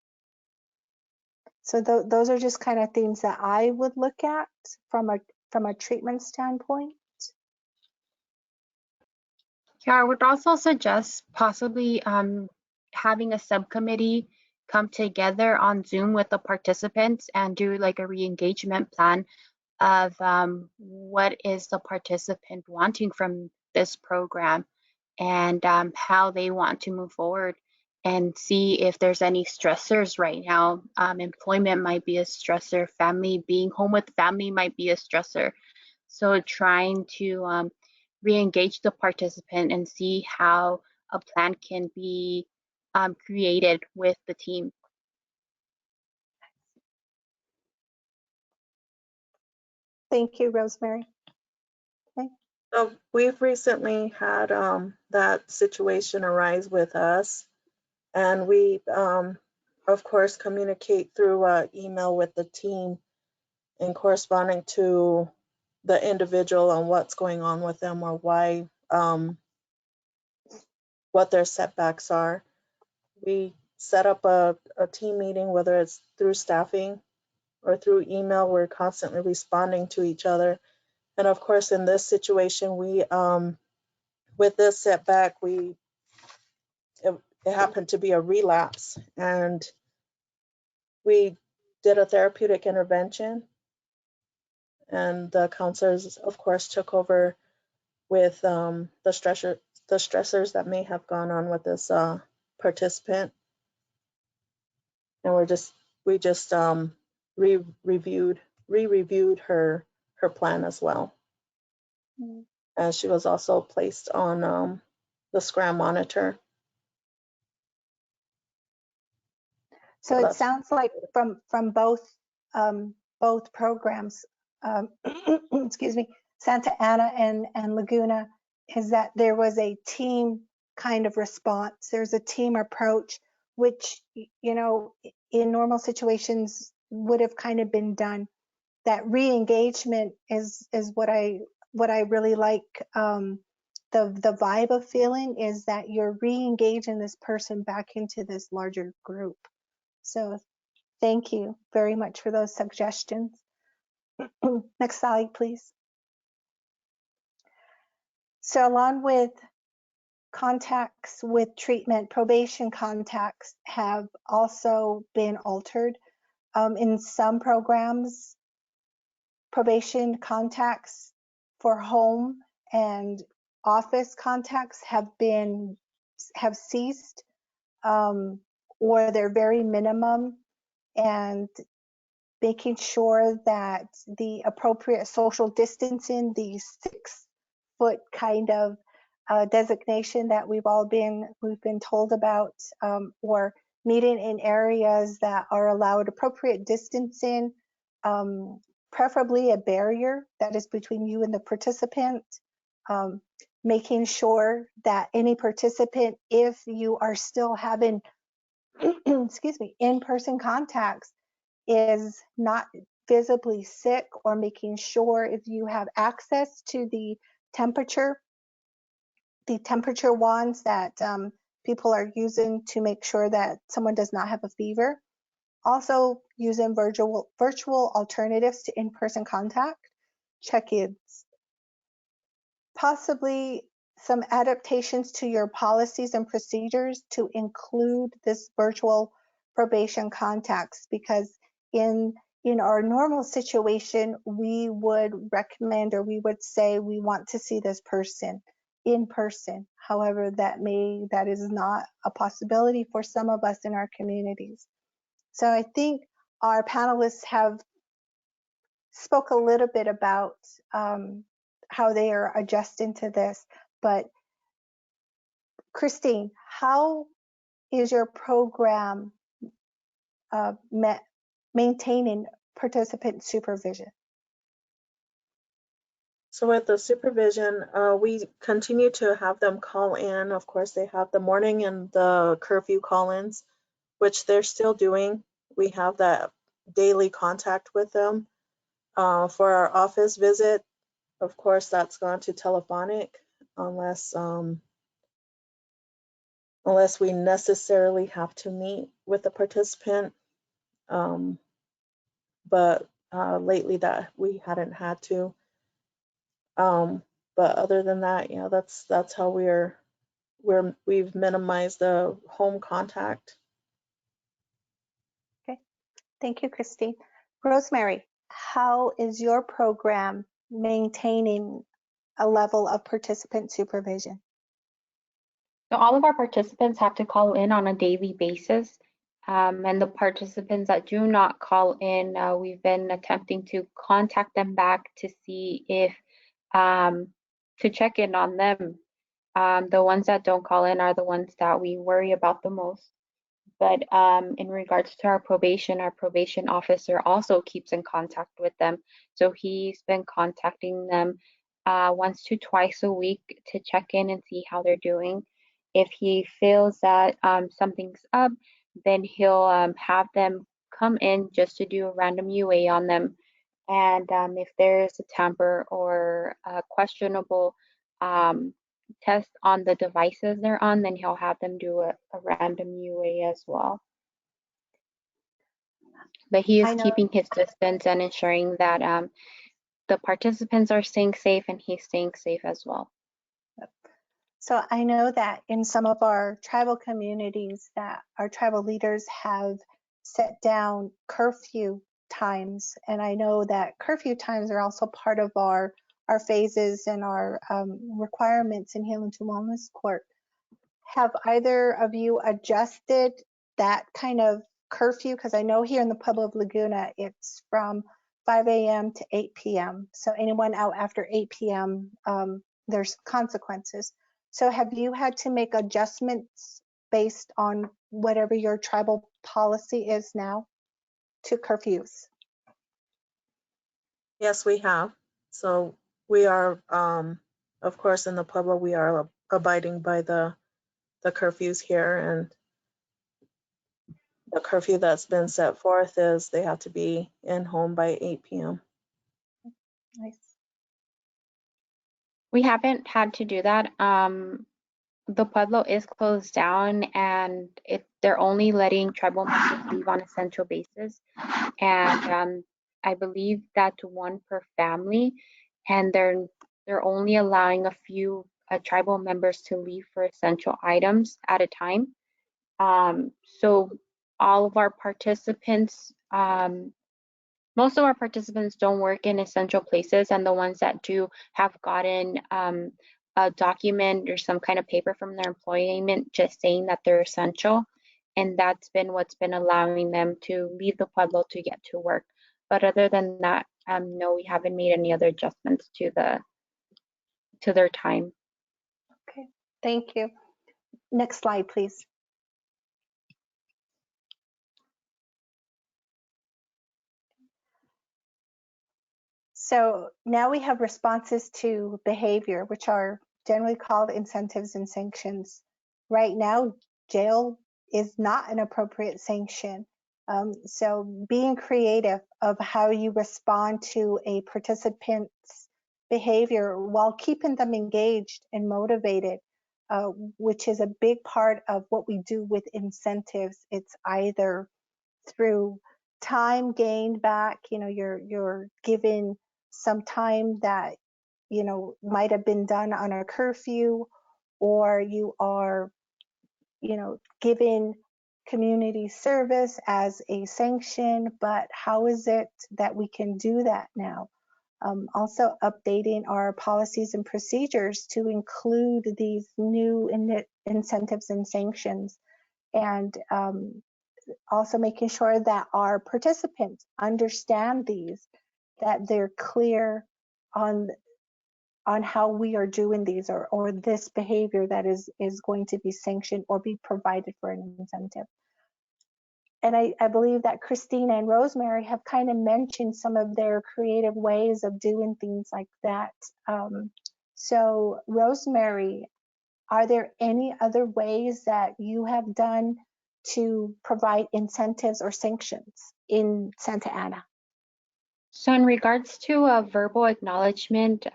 So those are just kind of things that I would look at from a treatment standpoint. Yeah, I would also suggest possibly having a subcommittee come together on Zoom with the participants and do like a re-engagement plan of what is the participant wanting from this program, and how they want to move forward, and see if there's any stressors right now. Employment might be a stressor, being home with family might be a stressor. So trying to re-engage the participant and see how a plan can be created with the team. Thank you, Rosemary. Okay. So we've recently had that situation arise with us, and we, of course, communicate through email with the team and corresponding to the individual on what's going on with them or why, what their setbacks are. We set up a team meeting, whether it's through staffing or through email. We're constantly responding to each other. And of course, in this situation, we, with this setback, it happened to be a relapse, and we did a therapeutic intervention, and the counselors, of course, took over with the stressors that may have gone on with this participant, and we just re-reviewed her plan as well. Mm. And she was also placed on the Scram monitor. So it sounds like from both programs, excuse me, Santa Ana and Laguna, is that there was a team kind of response. There's a team approach, which in normal situations would have kind of been done. That re-engagement is what I really like. The vibe of feeling is that you're re-engaging this person back into this larger group. So thank you very much for those suggestions. Next slide, please. So along with contacts with treatment, probation contacts have also been altered. In some programs, probation contacts for home and office contacts have ceased, or they're very minimum, and making sure that the appropriate social distancing, the 6-foot kind of designation that we've been told about, or meeting in areas that are allowed appropriate distancing, preferably a barrier that is between you and the participant, making sure that any participant, if you are still having excuse me, in-person contacts, is not visibly sick, or making sure if you have access to the temperature wands that people are using to make sure that someone does not have a fever. Also using virtual alternatives to in-person contact, check-ins. Possibly some adaptations to your policies and procedures to include this virtual probation contacts, because in our normal situation, we would recommend, or we would say we want to see this person in person. However, that is not a possibility for some of us in our communities. So I think our panelists have spoke a little bit about how they are adjusting to this, but Christine, how is your program maintaining participant supervision? So with the supervision, we continue to have them call in. Of course, they have the morning and the curfew call-ins, which they're still doing. We have that daily contact with them. For our office visit, of course, that's gone to telephonic unless we necessarily have to meet with the participant. But lately that we hadn't had to. But other than that, yeah, that's how we've minimized the home contact. Okay, thank you, Christine. Rosemary, how is your program maintaining a level of participant supervision? So all of our participants have to call in on a daily basis. And the participants that do not call in, we've been attempting to contact them back to see if, to check in on them. The ones that don't call in are the ones that we worry about the most. But in regards to our probation officer also keeps in contact with them. So he's been contacting them once to twice a week to check in and see how they're doing. If he feels that something's up, then he'll have them come in just to do a random UA on them. And if there's a tamper or a questionable test on the devices they're on, then he'll have them do a random UA as well. But he is keeping his distance and ensuring that the participants are staying safe and he's staying safe as well. So I know that in some of our tribal communities that our tribal leaders have set down curfew times. And I know that curfew times are also part of our phases and our requirements in Healing to Wellness Court. Have either of you adjusted that kind of curfew? Because I know here in the Pueblo of Laguna, it's from 5 a.m. to 8 p.m. So anyone out after 8 p.m., there's consequences. So have you had to make adjustments based on whatever your tribal policy is now to curfews? Yes, we have. So we are, of course, in the Pueblo, we are abiding by the curfews here, and the curfew that's been set forth is they have to be in home by 8 p.m. Nice. We haven't had to do that. The Pueblo is closed down and they're only letting tribal members leave on essential basis. And I believe that's one per family, and they're only allowing a few tribal members to leave for essential items at a time. So all of our participants, most of our participants don't work in essential places, and the ones that do have gotten a document or some kind of paper from their employment just saying that they're essential. And that's been what's been allowing them to leave the Pueblo to get to work. But other than that, no, we haven't made any other adjustments to their time. Okay, thank you. Next slide, please. So now we have responses to behavior, which are generally called incentives and sanctions. Right now, jail is not an appropriate sanction. So being creative of how you respond to a participant's behavior while keeping them engaged and motivated, which is a big part of what we do with incentives. It's either through time gained back, you're given some time that might have been done on a curfew, or you are given community service as a sanction. But how is it that we can do that now? Also updating our policies and procedures to include these new incentives and sanctions, and also making sure that our participants understand these, that they're clear on how we are doing these, or this behavior that is going to be sanctioned or be provided for an incentive. And I believe that Kristina and Rosemary have kind of mentioned some of their creative ways of doing things like that. So Rosemary, are there any other ways that you have done to provide incentives or sanctions in Santa Ana? So in regards to a verbal acknowledgement,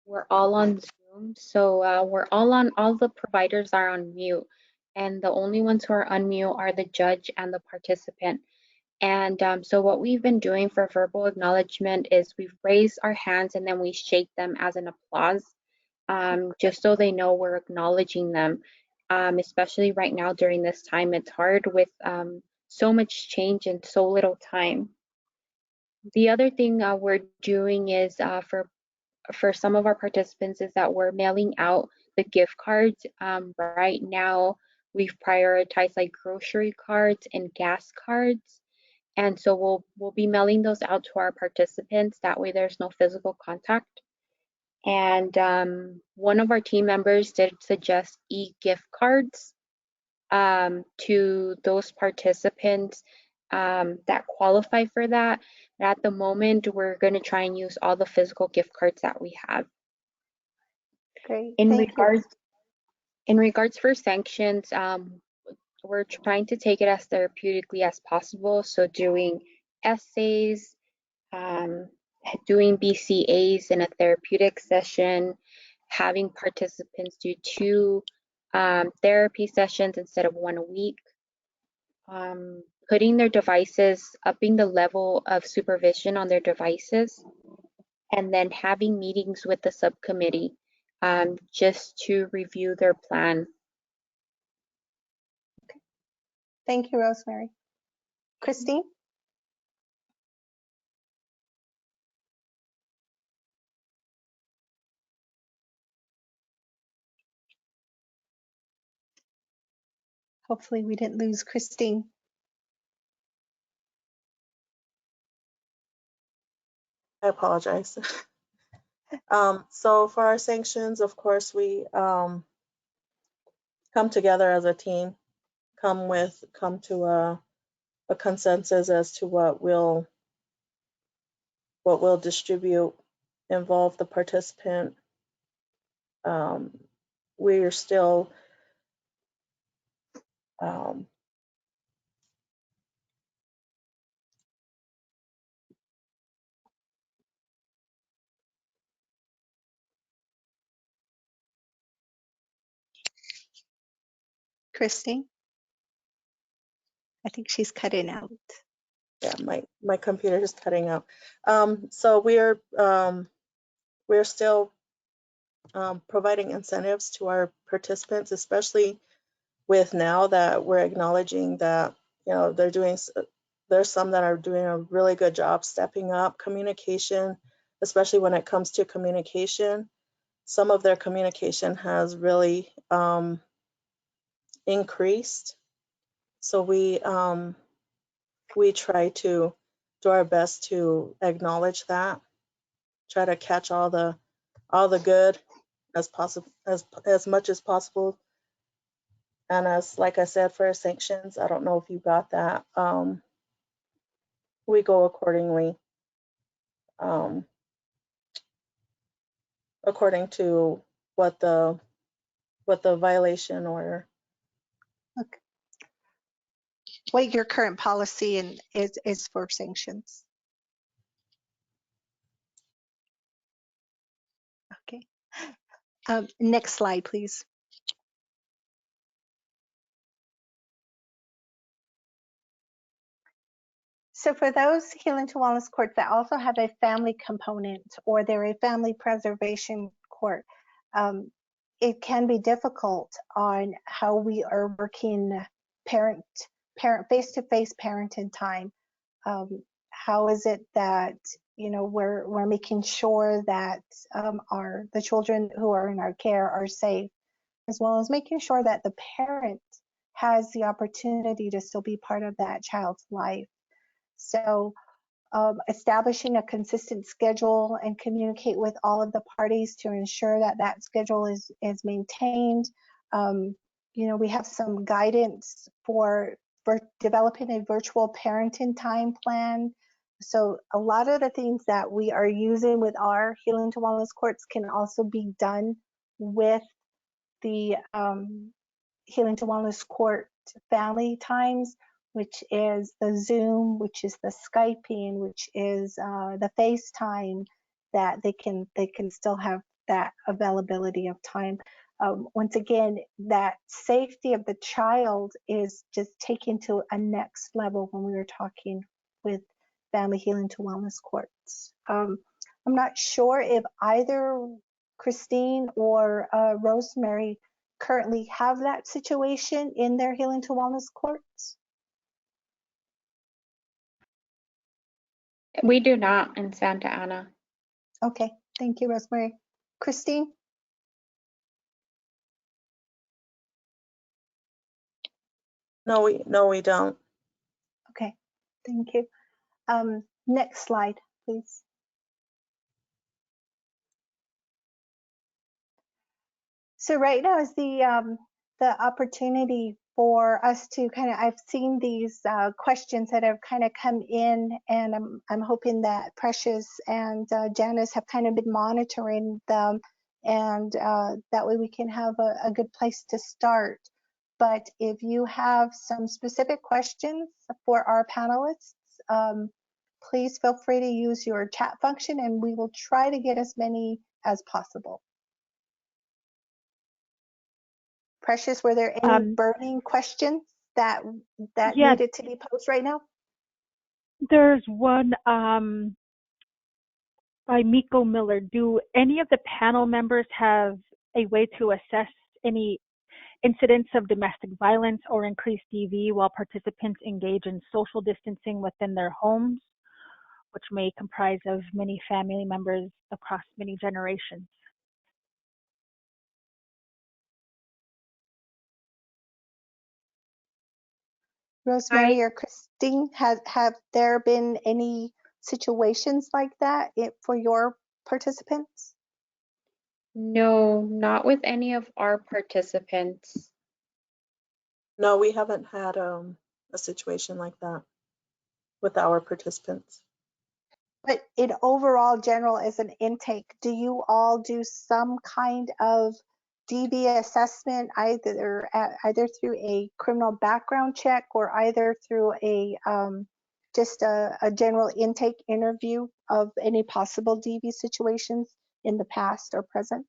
we're all on Zoom. So all the providers are on mute. And the only ones who are unmute are the judge and the participant. And so what we've been doing for verbal acknowledgement is we've raised our hands and then we shake them as an applause, just so they know we're acknowledging them. Especially right now during this time, it's hard with so much change in so little time. The other thing we're doing is for some of our participants is that we're mailing out the gift cards. Right now, we've prioritized like grocery cards and gas cards. And so we'll be mailing those out to our participants. That way there's no physical contact. And one of our team members did suggest e-gift cards to those participants that qualify for that. But at the moment, we're going to try and use all the physical gift cards that we have. Great. In Thank you. regards for sanctions, we're trying to take it as therapeutically as possible. So doing essays, doing BCAs in a therapeutic session, having participants do 2 therapy sessions instead of 1 a week, putting their devices, upping the level of supervision on their devices, and then having meetings with the subcommittee just to review their plan. Thank you, Rosemary. Christine? Hopefully we didn't lose Christine. I apologize. So for our sanctions, of course, we come together as a team, come to a consensus as to what we'll distribute, involve the participant. We're still Christine? I think she's cutting out. Yeah, my computer is cutting out. So we're still providing incentives to our participants, especially with now that we're acknowledging that, you know, there's some that are doing a really good job stepping up communication, especially when it comes to communication. Some of their communication has really increased. So we try to do our best to acknowledge that, try to catch all the good as possible, as much as possible. And as like I said, for sanctions, I don't know if you got that. We go accordingly, according to what the violation or Okay. What your current policy is for sanctions. Okay. Next slide, please. So for those Healing to Wellness courts that also have a family component, or they're a family preservation court, it can be difficult on how we are working parent face-to-face parenting time. How is it that we're making sure that the children who are in our care are safe, as well as making sure that the parent has the opportunity to still be part of that child's life. So establishing a consistent schedule and communicate with all of the parties to ensure that that schedule is maintained. We have some guidance for developing a virtual parenting time plan. So a lot of the things that we are using with our Healing to Wellness courts can also be done with the Healing to Wellness court family times, which is the Zoom, which is the Skyping, which is the FaceTime, that they can still have that availability of time. Once again, that safety of the child is just taken to a next level when we were talking with Family Healing to Wellness courts. I'm not sure if either Christine or Rosemary currently have that situation in their Healing to Wellness courts. We do not in Santa Ana. Okay, thank you, Rosemary. Christine? No, we don't. Okay, thank you. Next slide, please. So right now is the opportunity for us to I've seen these questions that have kind of come in, and I'm hoping that Precious and Janice have kind of been monitoring them, and that way we can have a good place to start. But if you have some specific questions for our panelists, please feel free to use your chat function, and we will try to get as many as possible. Precious, were there any burning questions that needed to be posed right now? There's one by Miko Miller. Do any of the panel members have a way to assess any incidents of domestic violence or increased DV while participants engage in social distancing within their homes, which may comprise of many family members across many generations? Rosemary or Christine, have there been any situations like that for your participants? No, not with any of our participants. No, we haven't had a situation like that with our participants. But in overall general as an intake, do you all do some kind of DV assessment, either through a criminal background check or either through a just a general intake interview of any possible DV situations in the past or present?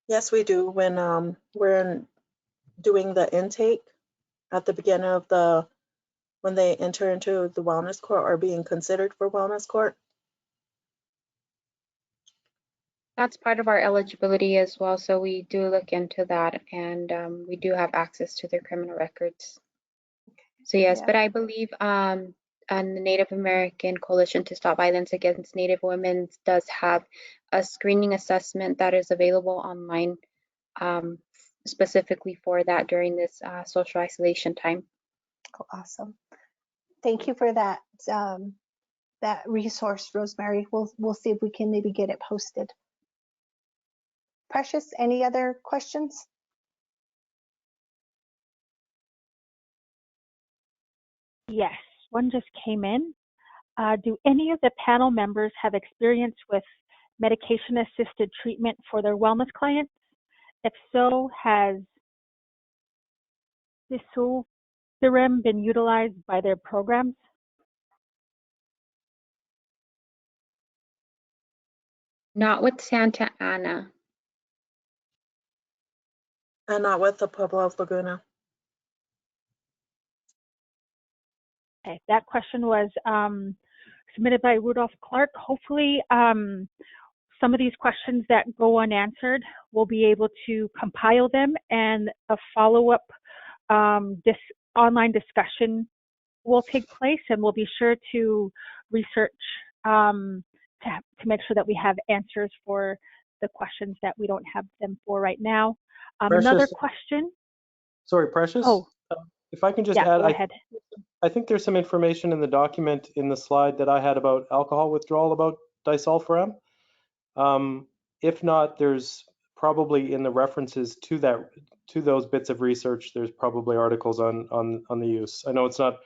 Yes, we do. When we're doing the intake at the beginning of when they enter into the wellness court or being considered for wellness court. That's part of our eligibility as well, so we do look into that, and we do have access to their criminal records. So yes, Yeah. but I believe the Native American Coalition to Stop Violence Against Native Women does have a screening assessment that is available online specifically for that during this social isolation time. Oh, awesome. Thank you for that that resource, Rosemary. We'll see if we can maybe get it posted. Precious, any other questions? Yes, one just came in. Do any of the panel members have experience with medication-assisted treatment for their wellness clients? If so, has disulfiram been utilized by their programs? Not with Santa Ana. And not with the Pueblo of Laguna. Okay, that question was submitted by Rudolph Clark. Hopefully, some of these questions that go unanswered, we'll be able to compile them, and a follow-up this online discussion will take place, and we'll be sure to research to make sure that we have answers for the questions that we don't have them for right now. Another question. Sorry, Precious. Oh, if I can just yeah, add, go ahead. I think there's some information in the document in the slide that I had about alcohol withdrawal about disulfiram. If not, there's probably in the references to those bits of research, there's probably articles on the use. I know it's not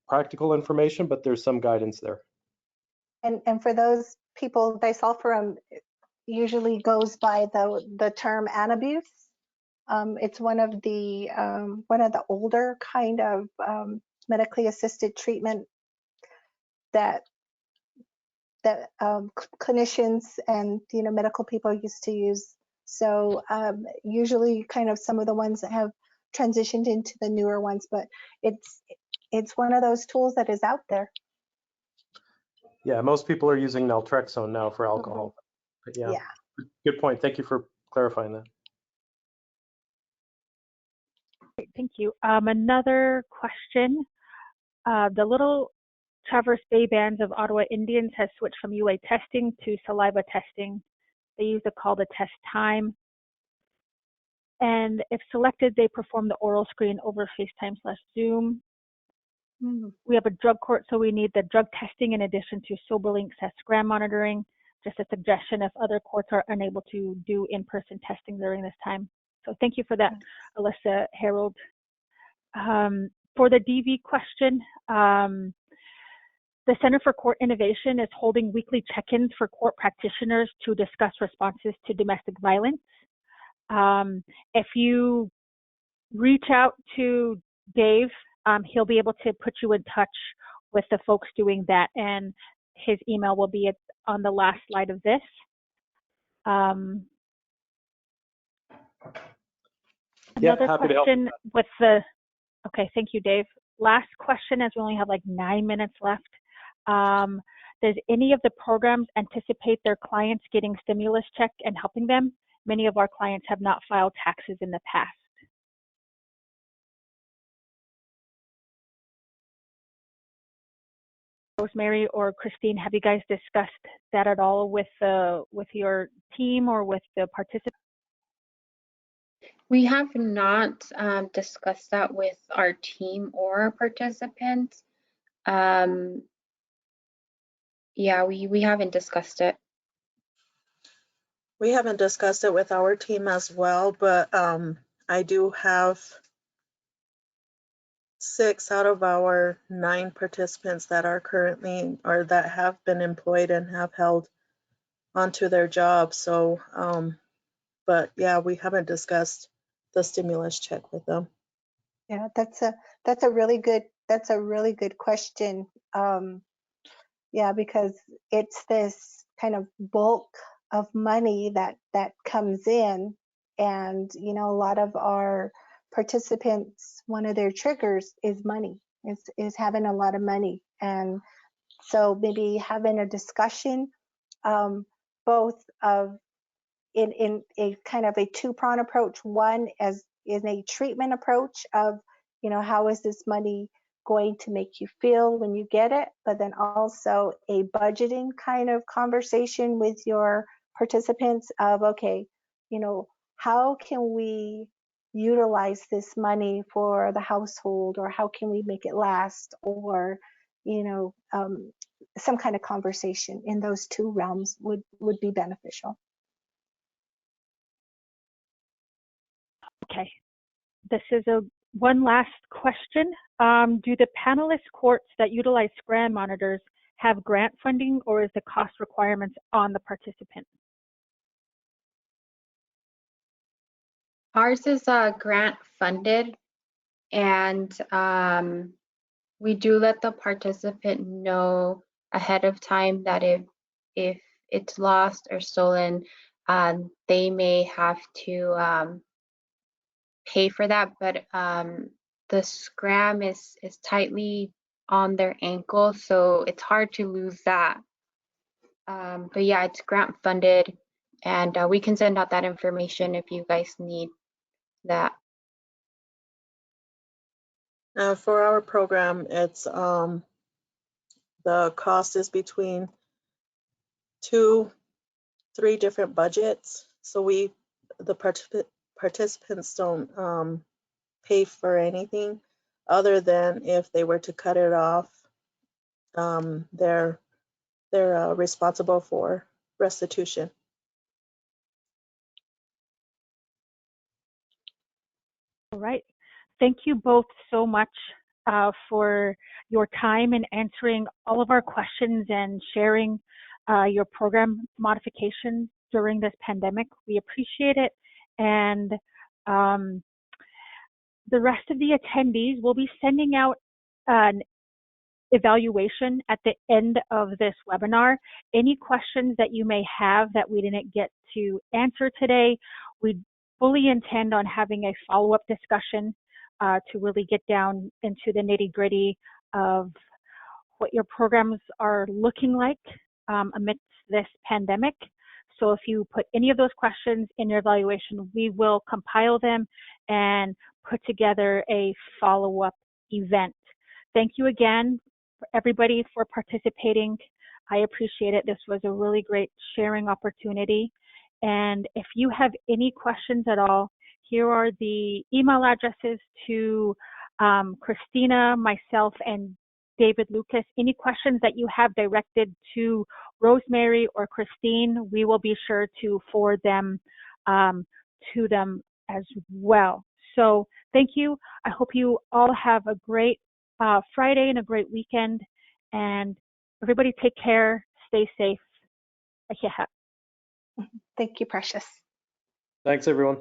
practical information, but there's some guidance there. And for those people, disulfiram usually goes by the term anabuse. It's one of the older kind of medically assisted treatment that clinicians and medical people used to use. So usually kind of some of the ones that have transitioned into the newer ones, but it's one of those tools that is out there. Yeah, most people are using naltrexone now for alcohol. But yeah, good point. Thank you for clarifying that. Great, thank you. Another question. The Little Traverse Bay Bands of Ottawa Indians has switched from UA testing to saliva testing. They use a call to test time. And if selected, they perform the oral screen over FaceTime/Zoom. We have a drug court, so we need the drug testing in addition to SoberLink/gram monitoring. Just a suggestion if other courts are unable to do in-person testing during this time. So thank you for that, Alyssa Harold. For the DV question, the Center for Court Innovation is holding weekly check-ins for court practitioners to discuss responses to domestic violence. If you reach out to Dave, he'll be able to put you in touch with the folks doing that, and his email will be on the last slide of this. Another question with the, okay, thank you, Dave. Last question, as we only have like 9 minutes left. Does any of the programs anticipate their clients getting stimulus check and helping them? Many of our clients have not filed taxes in the past. Rosemary or Christine, have you guys discussed that at all with your team or with the participants? We have not discussed that with our team or participants. Yeah, we haven't discussed it. We haven't discussed it with our team as well, but I do have 6 out of our 9 participants that are currently or that have been employed and have held onto their jobs. So, but yeah, we haven't discussed the stimulus check with them. Yeah, that's a really good question. Yeah, because it's this kind of bulk of money that comes in, and a lot of our participants, one of their triggers is money, is having a lot of money. And so maybe having a discussion, both of in a kind of a two-pronged approach. One as in a treatment approach of, how is this money going to make you feel when you get it, but then also a budgeting kind of conversation with your participants of, okay, how can we utilize this money for the household, or how can we make it last, or some kind of conversation in those two realms would be beneficial. Okay, this is one last question. Do the panelist courts that utilize SCRAM monitors have grant funding, or is the cost requirements on the participant? Ours is grant funded, and we do let the participant know ahead of time that if it's lost or stolen, they may have to pay for that, but the SCRAM is tightly on their ankle, so it's hard to lose that. But yeah, it's grant funded, and we can send out that information if you guys need that. For our program, it's The cost is between 2-3 different budgets. So the participants don't pay for anything other than if they were to cut it off. They're responsible for restitution. All right. Thank you both so much for your time and answering all of our questions and sharing your program modifications during this pandemic. We appreciate it. And the rest of the attendees will be sending out an evaluation at the end of this webinar. Any questions that you may have that we didn't get to answer today, we fully intend on having a follow-up discussion to really get down into the nitty-gritty of what your programs are looking like amidst this pandemic. So if you put any of those questions in your evaluation, we will compile them and put together a follow-up event. Thank you again, everybody, for participating. I appreciate it. This was a really great sharing opportunity. And if you have any questions at all, here are the email addresses to Kristina, myself, and David Lucas. Any questions that you have directed to Rosemary or Christine, we will be sure to forward them to them as well. So thank you. I hope you all have a great Friday and a great weekend. And everybody take care, stay safe. Thank you, Precious. Thanks, everyone.